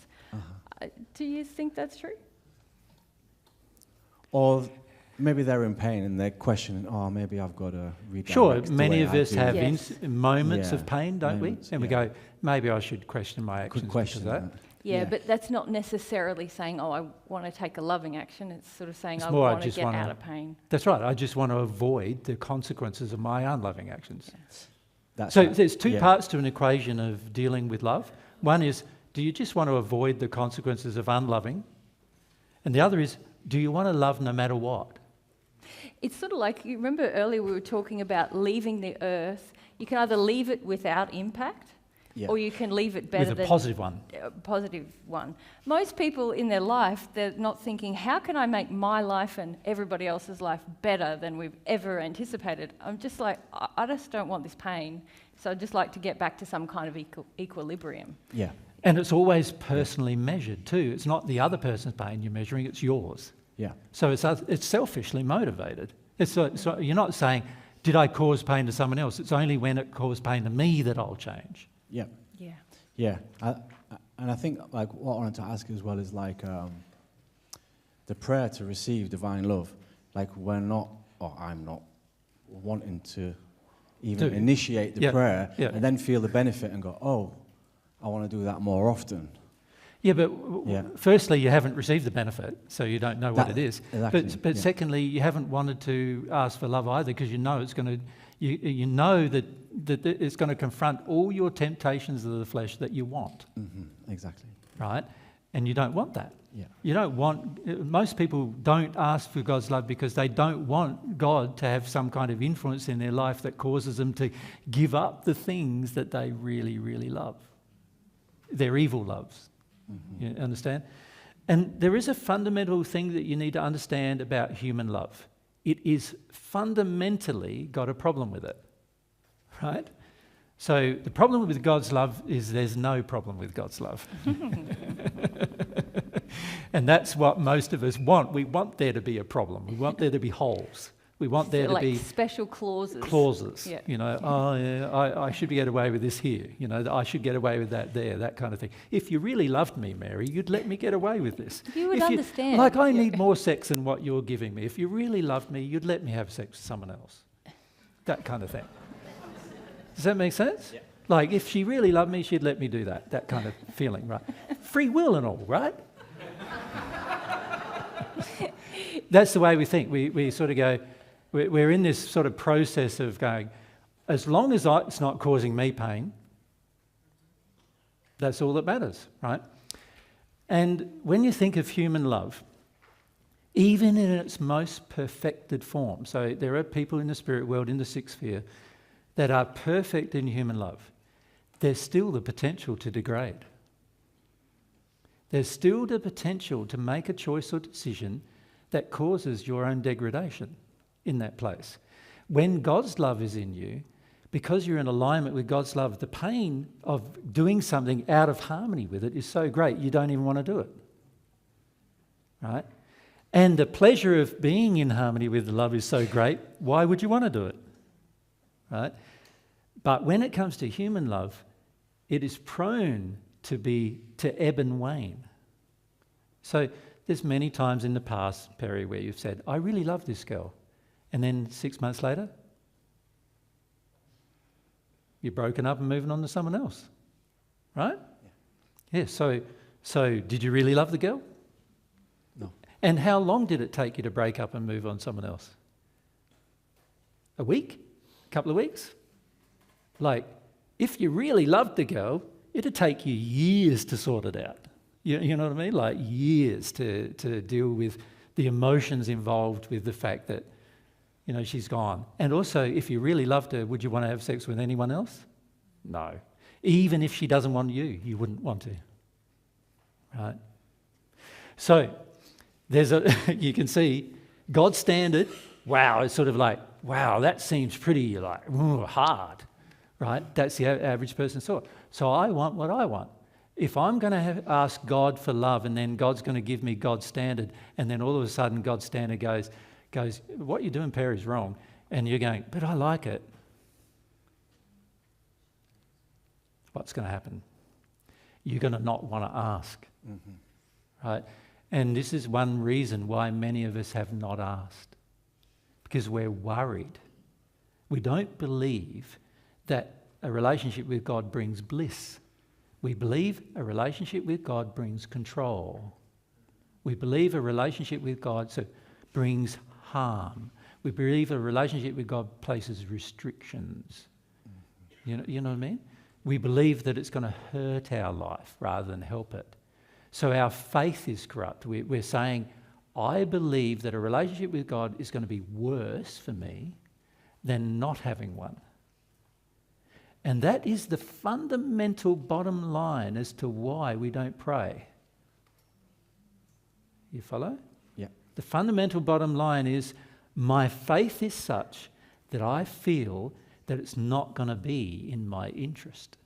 Do you think that's true? Or maybe they're in pain and they're questioning, oh, maybe I've got to redirect. Sure, the many way of I us do have it. moments of pain, don't we? And we yeah. go, maybe I should question my actions Could question because of that. Yeah, but that's not necessarily saying, oh, I want to take a loving action. It's sort of saying, It's I more, want to get out of pain. That's right. I just want to avoid the consequences of my unloving actions. That's So right. there's two parts to an equation of dealing with love. One is, do you just want to avoid the consequences of unloving? And the other is, do you want to love no matter what? It's sort of like, you remember earlier we were talking about leaving the earth. You can either leave it without impact, or you can leave it better with a positive one. A positive one. Most people in their life, they're not thinking, how can I make my life and everybody else's life better than we've ever anticipated? I'm just like, I just don't want this pain, so I'd just like to get back to some kind of equilibrium. Yeah. And it's always personally measured too. It's not the other person's pain you're measuring, it's yours. Yeah. So it's selfishly motivated. So you're not saying, did I cause pain to someone else? It's only when it caused pain to me that I'll change. Yeah. Yeah. Yeah. And I think like what I wanted to ask as well is like the prayer to receive divine love. Like I'm not wanting to even initiate the prayer and then feel the benefit and go, oh, I want to do that more often. Yeah, but firstly, you haven't received the benefit, so you don't know what it is. Exactly, but secondly, you haven't wanted to ask for love either, because you know it's going to, you know that it's going to confront all your temptations of the flesh that you want. Mm-hmm. Exactly. Right? And you don't want that. Yeah. You don't want. Most people don't ask for God's love because they don't want God to have some kind of influence in their life that causes them to give up the things that they really, really love. Their evil loves. Mm-hmm. You understand? And there is a fundamental thing that you need to understand about human love. It is fundamentally got a problem with it, right? So the problem with God's love is there's no problem with God's love. And that's what most of us want. We want there to be a problem. We want there to be holes. We want there to be special clauses. Yeah. You know, I should get away with this here. You know, I should get away with that there, that kind of thing. If you really loved me, Mary, you'd let me get away with this. You would understand. Like, I need more sex than what you're giving me. If you really loved me, you'd let me have sex with someone else. That kind of thing. Does that make sense? Yeah. Like, if she really loved me, she'd let me do that. That kind of feeling, right? Free will and all, right? That's the way we think. We sort of go, we're in this sort of process of going, as long as it's not causing me pain, that's all that matters, right? And when you think of human love, even in its most perfected form, so there are people in the spirit world, in the sixth sphere, that are perfect in human love, there's still the potential to degrade. There's still the potential to make a choice or decision that causes your own degradation in that place. When God's love is in you, because you're in alignment with God's love, the pain of doing something out of harmony with it is so great you don't even want to do it. Right? and the pleasure of being in harmony with the love is so great, why would you want to do it? Right? But when it comes to human love, it is prone to ebb and wane. So there's many times in the past, Perry, where you've said, I really love this girl. And then 6 months later, you're broken up and moving on to someone else. Right? Yeah, so did you really love the girl? No. And how long did it take you to break up and move on to someone else? A week? A couple of weeks? Like, if you really loved the girl, it'd take you years to sort it out. You know what I mean? Like years to deal with the emotions involved with the fact that, she's gone. And also, if you really loved her, would you want to have sex with anyone else? No. Even if she doesn't want you, you wouldn't want to. Right? So, you can see, God's standard, wow, it's sort of like, wow, that seems pretty hard. Right? That's the average person's thought. So I want what I want. If I'm going to ask God for love and then God's going to give me God's standard, and then all of a sudden God's standard goes, what you're doing, Perry, is wrong. And you're going, but I like it. What's going to happen? You're going to not want to ask. Mm-hmm. Right? And this is one reason why many of us have not asked. Because we're worried. We don't believe that a relationship with God brings bliss. We believe a relationship with God brings control. We believe a relationship with God brings harm. We believe a relationship with God places restrictions. You know what I mean? We believe that it's going to hurt our life rather than help it. So our faith is corrupt. We're saying, I believe that a relationship with God is going to be worse for me than not having one. And that is the fundamental bottom line as to why we don't pray. You follow? Yeah. The fundamental bottom line is my faith is such that I feel that it's not going to be in my interest.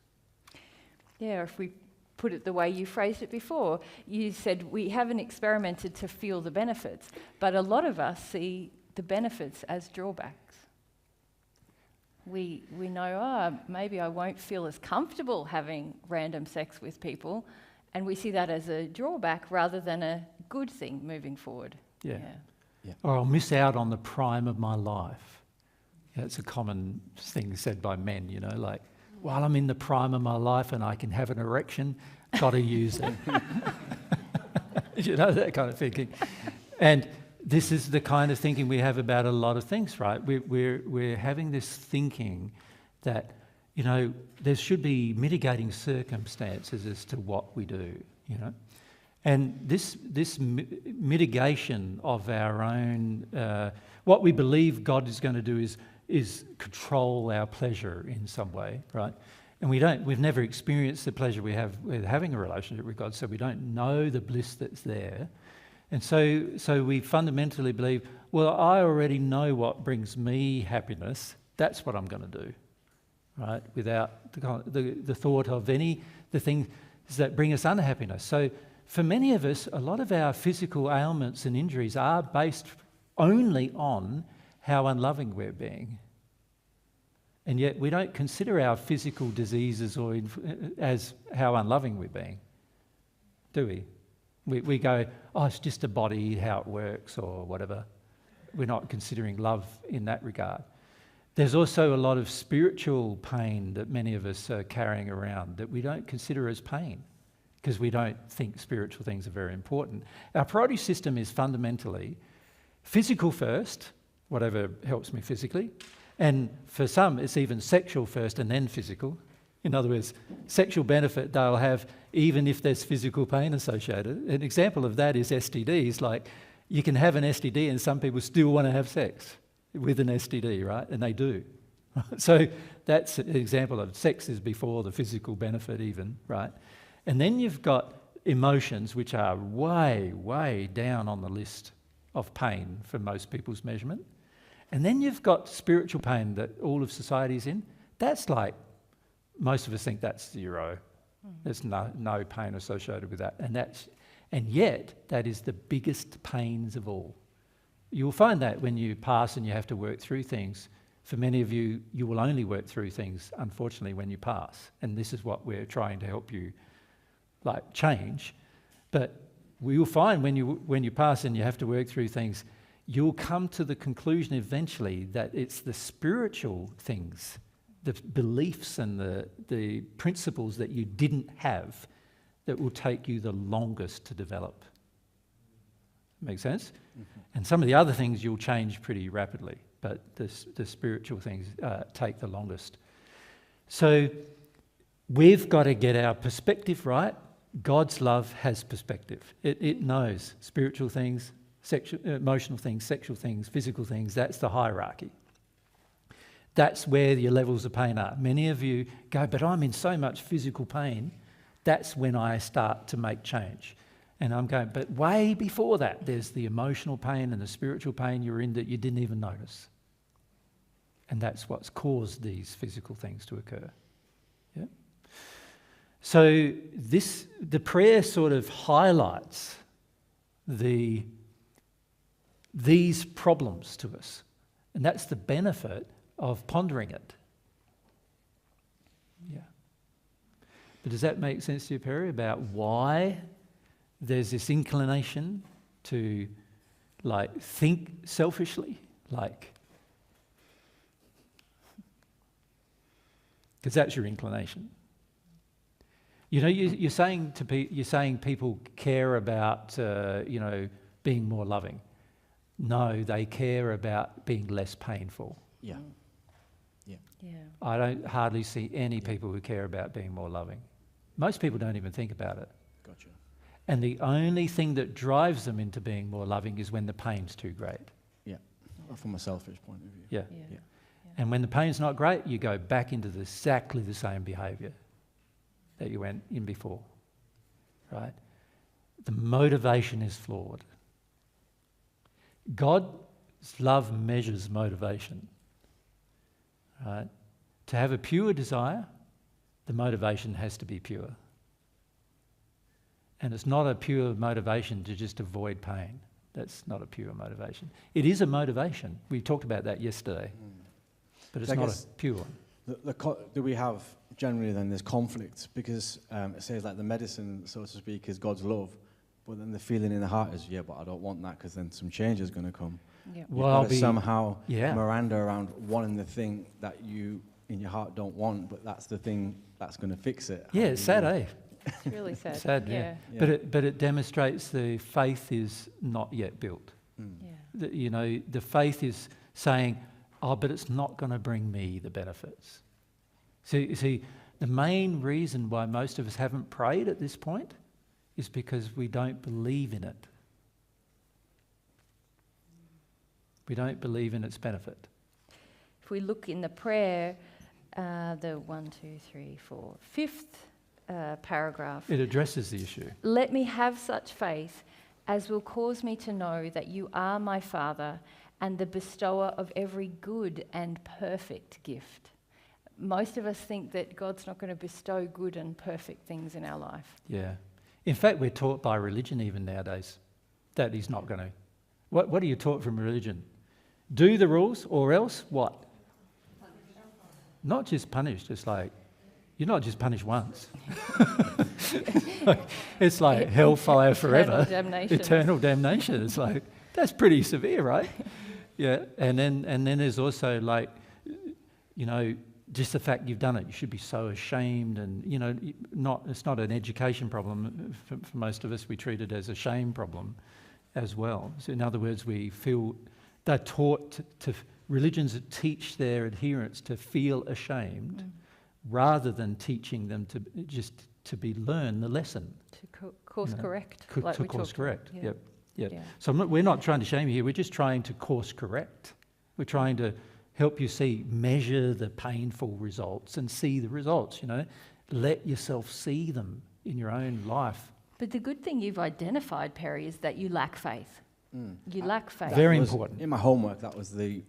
Yeah, if we put it the way you phrased it before, you said we haven't experimented to feel the benefits, but a lot of us see the benefits as drawbacks. We know, maybe I won't feel as comfortable having random sex with people, and we see that as a drawback rather than a good thing moving forward. Yeah. Or I'll miss out on the prime of my life. Yeah, it's a common thing said by men, like, while I'm in the prime of my life and I can have an erection, got to use it. That kind of thinking. And this is the kind of thinking we have about a lot of things, right? We're having this thinking that, there should be mitigating circumstances as to what we do, And this mitigation of our own, what we believe God is going to do is control our pleasure in some way, right? And we've never experienced the pleasure we have with having a relationship with God, so we don't know the bliss that's there. And so we fundamentally believe, well, I already know what brings me happiness. That's what I'm going to do, right? Without the thought of the things that bring us unhappiness. So for many of us, a lot of our physical ailments and injuries are based only on how unloving we're being. And yet we don't consider our physical diseases as how unloving we're being, do we? We go, oh, it's just a body, how it works or whatever. We're not considering love in that regard. There's also a lot of spiritual pain that many of us are carrying around that we don't consider as pain because we don't think spiritual things are very important. Our priority system is fundamentally physical first, whatever helps me physically, and for some it's even sexual first and then physical. In other words, sexual benefit they'll have even if there's physical pain associated. An example of that is STDs. Like, you can have an STD and some people still want to have sex with an STD, right? And they do. So that's an example of sex is before the physical benefit even, right? And then you've got emotions which are way, way down on the list of pain for most people's measurement. And then you've got spiritual pain that all of society's in. That's like, most of us think that's zero. There's no pain associated with that. And yet, that is the biggest pains of all. You'll find that when you pass and you have to work through things. For many of you, you will only work through things, unfortunately, when you pass. And this is what we're trying to help you change. But you'll find when you pass and you have to work through things, you'll come to the conclusion eventually that it's the spiritual things, the beliefs and the principles that you didn't have that will take you the longest to develop. Make sense? Mm-hmm. And some of the other things you'll change pretty rapidly, but the spiritual things take the longest. So we've got to get our perspective right. God's love has perspective. It knows spiritual things, emotional things, sexual things, physical things. That's the hierarchy. That's where your levels of pain are. Many of you go, but I'm in so much physical pain. That's when I start to make change. And I'm going, but way before that, there's the emotional pain and the spiritual pain you're in that you didn't even notice. And that's what's caused these physical things to occur. Yeah. So the prayer sort of highlights these problems to us. And that's the benefit of pondering it. Yeah. But does that make sense to you, Perry, about why there's this inclination to think selfishly? Because that's your inclination. You know, you're saying people care about being more loving. No, they care about being less painful. Yeah. Yeah. I don't hardly see any people who care about being more loving. Most people don't even think about it. Gotcha. And the only thing that drives them into being more loving is when the pain's too great. Yeah. From a selfish point of view. Yeah. Yeah. And when the pain's not great, you go back into exactly the same behaviour that you went in before, right? The motivation is flawed. God's love measures motivation, right? To have a pure desire, the motivation has to be pure. And it's not a pure motivation to just avoid pain. That's not a pure motivation. It is a motivation. We talked about that yesterday. But it's not a pure one. Do we have, generally then, there's conflict, because it says the medicine, so to speak, is God's love, but then the feeling in the heart is, but I don't want that, because then some change is going to come. Yeah. Well, somehow Miranda around wanting the thing that you, in your heart, don't want, but that's the thing that's going to fix it. Yeah, it's sad, eh? It's really sad. Sad, yeah. But it demonstrates the faith is not yet built. Yeah. The faith is saying, but it's not going to bring me the benefits. See, the main reason why most of us haven't prayed at this point is because we don't believe in it. We don't believe in its benefit. If we look in the prayer, the 5th paragraph. It addresses the issue. Let me have such faith as will cause me to know that you are my Father and the bestower of every good and perfect gift. Most of us think that God's not going to bestow good and perfect things in our life. Yeah. In fact, we're taught by religion even nowadays that he's not going to. What are you taught from religion? Do the rules or else what? Not just punished. It's you're not just punished once. It's hellfire forever. Eternal damnation. It's that's pretty severe, right? Yeah, and then there's also just the fact you've done it. You should be so ashamed, and it's not an education problem for most of us. We treat it as a shame problem as well. So in other words, we feel they're taught to religions that teach their adherents to feel ashamed, rather than teaching them to learn the lesson. To course correct. To course correct. Yeah. Yep. Yeah. So we're not trying to shame you here. We're just trying to course correct. We're trying to help you measure the painful results and see the results. Let yourself see them in your own life. But the good thing you've identified, Perry, is that you lack faith. You lack faith. Very important. In my homework, that was the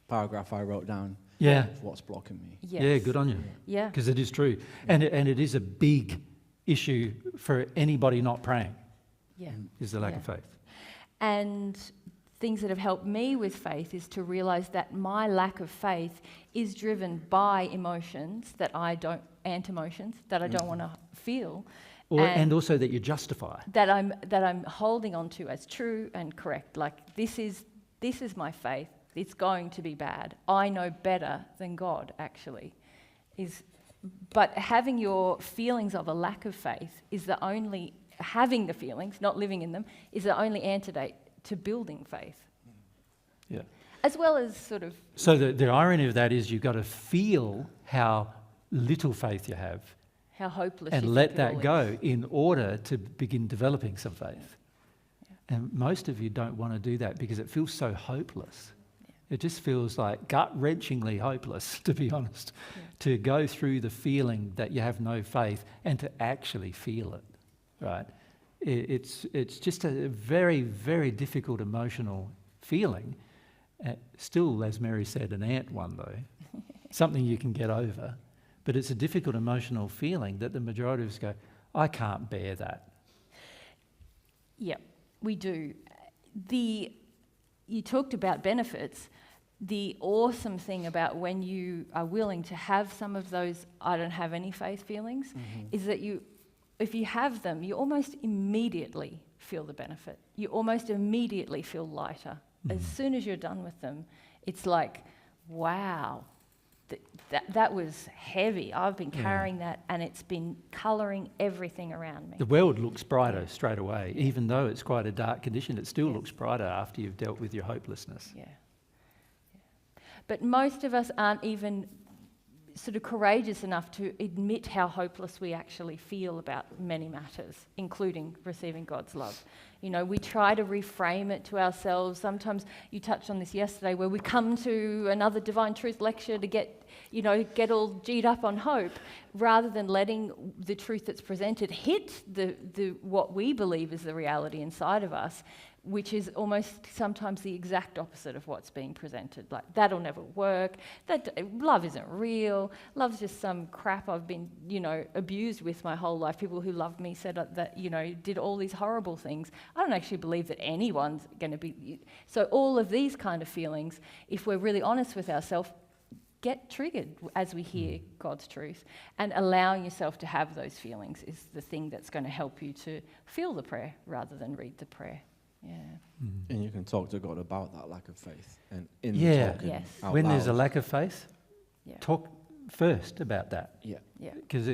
paragraph I wrote down. Yeah. What's blocking me? Yes. Yeah, good on you. Yeah. Because it is true. And it is a big issue for anybody not praying. Yeah. is the lack of faith. And things that have helped me with faith is to realise that my lack of faith is driven by emotions that I don't want to feel. And also that you justify. That I'm holding on to as true and correct. Like, this is my faith. It's going to be bad. I know better than God, actually. But having your feelings of a lack of faith is having the feelings, not living in them, is the only antidote to building faith. Yeah. As well as sort of... So the irony of that is you've got to feel how little faith you have. How hopeless and you let think it that all go is. in order to begin developing some faith. Yeah. And most of you don't want to do that because it feels so hopeless. Yeah. It just feels like gut-wrenchingly hopeless, to be honest, to go through the feeling that you have no faith and to actually feel it, right? It's just a very, very difficult emotional feeling. Still, as Mary said, an ant one though, something you can get over. But it's a difficult emotional feeling that the majority of us go, I can't bear that. Yeah, we do. You talked about benefits. The awesome thing about when you are willing to have some of those I don't have any faith feelings is that if you have them, you almost immediately feel the benefit. You almost immediately feel lighter. As soon as you're done with them, it's like, wow, that was heavy. I've been carrying that, and it's been colouring everything around me. The world looks brighter straight away. Even though it's quite a dark condition, it still looks brighter after you've dealt with your hopelessness. Yeah. But most of us aren't even sort of courageous enough to admit how hopeless we actually feel about many matters, including receiving God's love. You know, we try to reframe it to ourselves. Sometimes you touched on this yesterday, where we come to another Divine Truth lecture to get all G'd up on hope, rather than letting the truth that's presented hit the what we believe is the reality inside of us, which is almost sometimes the exact opposite of what's being presented. Like, that'll never work. Love isn't real. Love's just some crap I've been, abused with my whole life. People who loved me said that, did all these horrible things. I don't actually believe that anyone's going to be... So all of these kind of feelings, if we're really honest with ourselves, get triggered as we hear God's truth. And allowing yourself to have those feelings is the thing that's going to help you to feel the prayer rather than read the prayer. Yeah. And you can talk to God about that lack of faith. And in when there's a lack of faith, Yeah. talk first about that. Yeah. Yeah. Because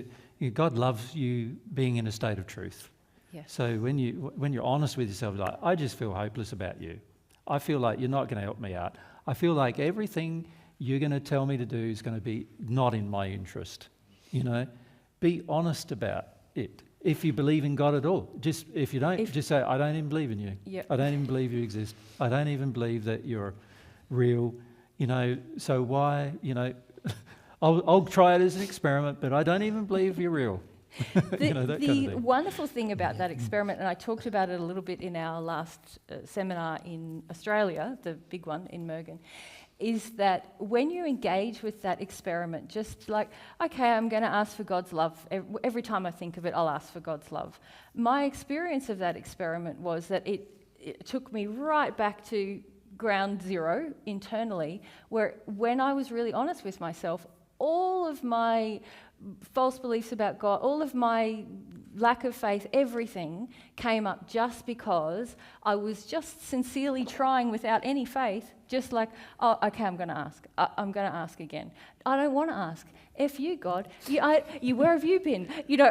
God loves you being in a state of truth. Yeah. So when you're honest with yourself, like, I just feel hopeless about you. I feel like you're not going to help me out. I feel like everything you're going to tell me to do is going to be not in my interest. Be honest about it. If you believe in God at all. If you don't, just say, I don't even believe in you. Yep. I don't even believe you exist. I don't even believe that you're real. So why, I'll try it as an experiment, but I don't even believe you're real. The kind of thing. wonderful thing about that experiment, and I talked about it a little bit in our last seminar in Australia, the big one in Mergen, is that when you engage with that experiment, just like, okay, I'm going to ask for God's love. Every time I think of it, I'll ask for God's love. My experience of that experiment was that it took me right back to ground zero internally, where when I was really honest with myself, all of my false beliefs about God, all of my lack of faith, everything came up just because I was just sincerely trying without any faith, just like, oh, okay, I'm going to ask. I'm going to ask again. I don't want to ask. F you, God. Where have you been?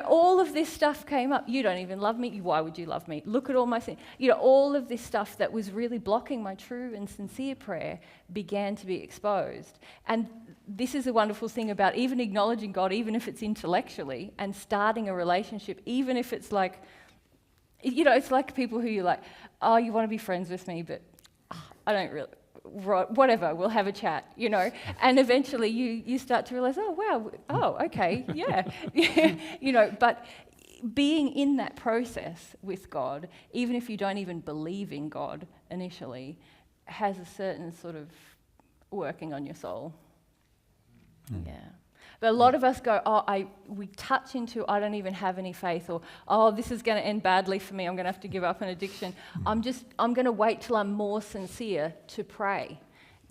All of this stuff came up. You don't even love me. Why would you love me? Look at all my sins. All of this stuff that was really blocking my true and sincere prayer began to be exposed. And this is a wonderful thing about even acknowledging God, even if it's intellectually, and starting a relationship, even if it's like, it's like people who you're like, oh, you want to be friends with me, but I don't really... whatever, we'll have a chat, and eventually you start to realize, okay, yeah. But being in that process with God, even if you don't even believe in God initially, has a certain sort of working on your soul. Yeah. But a lot of us go, we touch into, I don't even have any faith, or, this is going to end badly for me, I'm going to have to give up an addiction. I'm going to wait till I'm more sincere to pray.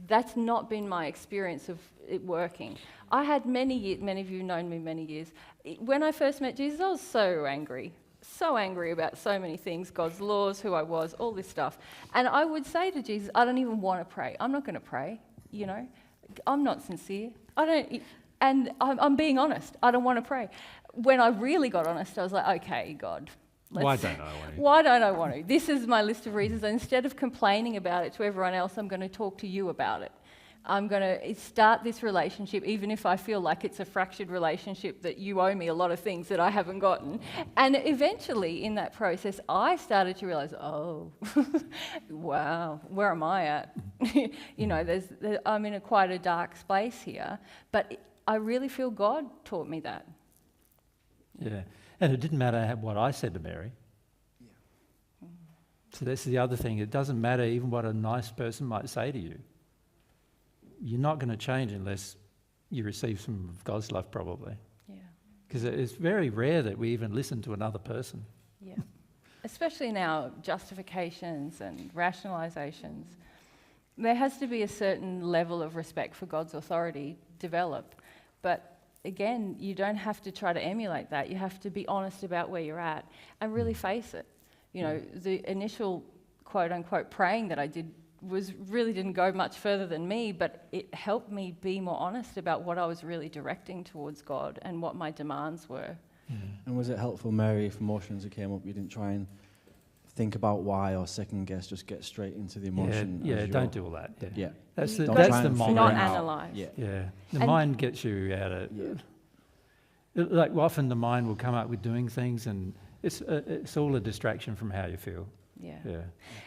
That's not been my experience of it working. I had many of you have known me many years. When I first met Jesus, I was so angry about so many things, God's laws, who I was, all this stuff. And I would say to Jesus, I don't even want to pray. I'm not going to pray, I'm not sincere. And I'm being honest. I don't want to pray. When I really got honest, I was like, okay, God. Why don't I want to? Why don't I want to? This is my list of reasons. And instead of complaining about it to everyone else, I'm going to talk to you about it. I'm going to start this relationship, even if I feel like it's a fractured relationship that you owe me a lot of things that I haven't gotten. And eventually, in that process, I started to realise, wow, where am I at? I'm in quite a dark space here. But I really feel God taught me that. Yeah, and it didn't matter what I said to Mary. Yeah. So that's the other thing. It doesn't matter even what a nice person might say to you. You're not going to change unless you receive some of God's love, probably. Yeah. Because it's very rare that we even listen to another person. Yeah. Especially now, justifications and rationalizations. There has to be a certain level of respect for God's authority develop. But again, you don't have to try to emulate that. You have to be honest about where you're at and really face it. The initial quote-unquote praying that I did really didn't go much further than me, but it helped me be more honest about what I was really directing towards God and what my demands were. And was it helpful, Mary, if emotions that came up, you didn't try and think about why or second guess, just get straight into the emotion? Yeah, don't do all that. Yeah. That's the mind. Not analyse. Yeah. The mind gets you out of... Yeah. Like often the mind will come up with doing things, and it's all a distraction from how you feel. Yeah.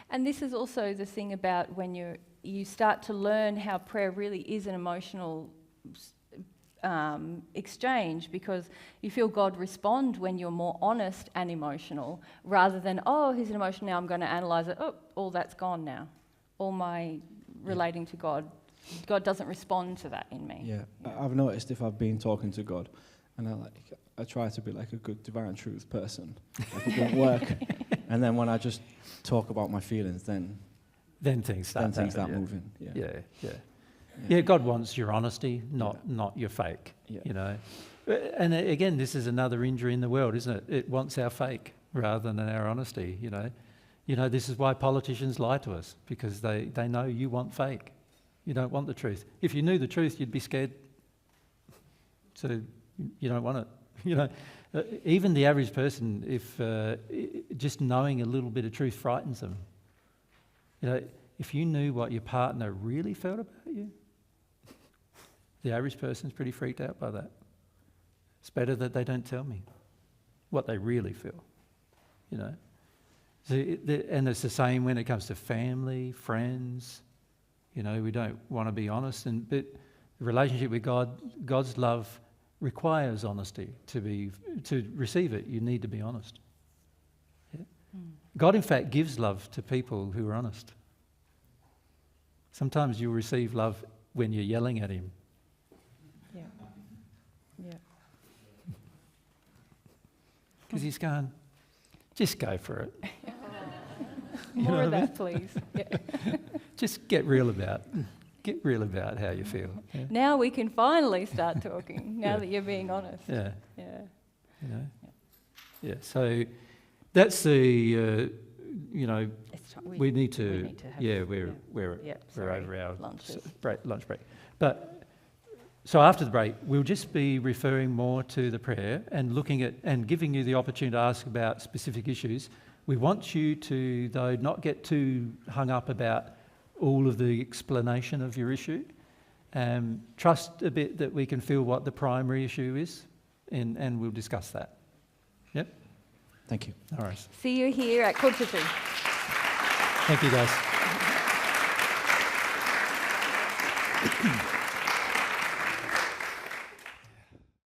And this is also the thing about when you start to learn how prayer really is an emotional exchange, because you feel God respond when you're more honest and emotional, rather than, he's an emotion now, I'm going to analyse it. All that's gone now. All my relating to God doesn't respond to that in me. Yeah. I've noticed if I've been talking to God and I try to be like a good divine truth person, it won't work. And then when I just talk about my feelings, then things start moving. Yeah, God wants your honesty, not your fake. Yeah. And again, this is another injury in the world, isn't it? It wants our fake rather than our honesty. This is why politicians lie to us, because they know you want fake. You don't want the truth. If you knew the truth, you'd be scared. So you don't want it. Even the average person, if just knowing a little bit of truth frightens them. If you knew what your partner really felt about you, the average person's pretty freaked out by that. It's better that they don't tell me what they really feel. So and it's the same when it comes to family, friends. We don't want to be honest, but the relationship with God, God's love requires honesty. To receive it, you need to be honest. Yeah? God, in fact, gives love to people who are honest. Sometimes you'll receive love when you're yelling at him. Yeah. Because he's going, just go for it. More of that, please. Yeah. Just get real about how you feel. Yeah? Now we can finally start talking, now that you're being honest. Yeah. So that's the, we need to have, we're over our lunch break. But so after the break, we'll just be referring more to the prayer and looking at and giving you the opportunity to ask about specific issues. We want you to, though, not get too hung up about all of the explanation of your issue. Trust a bit that we can feel what the primary issue is, and we'll discuss that. Yep? Thank you. All right. See you here at 2:15. Thank you, guys.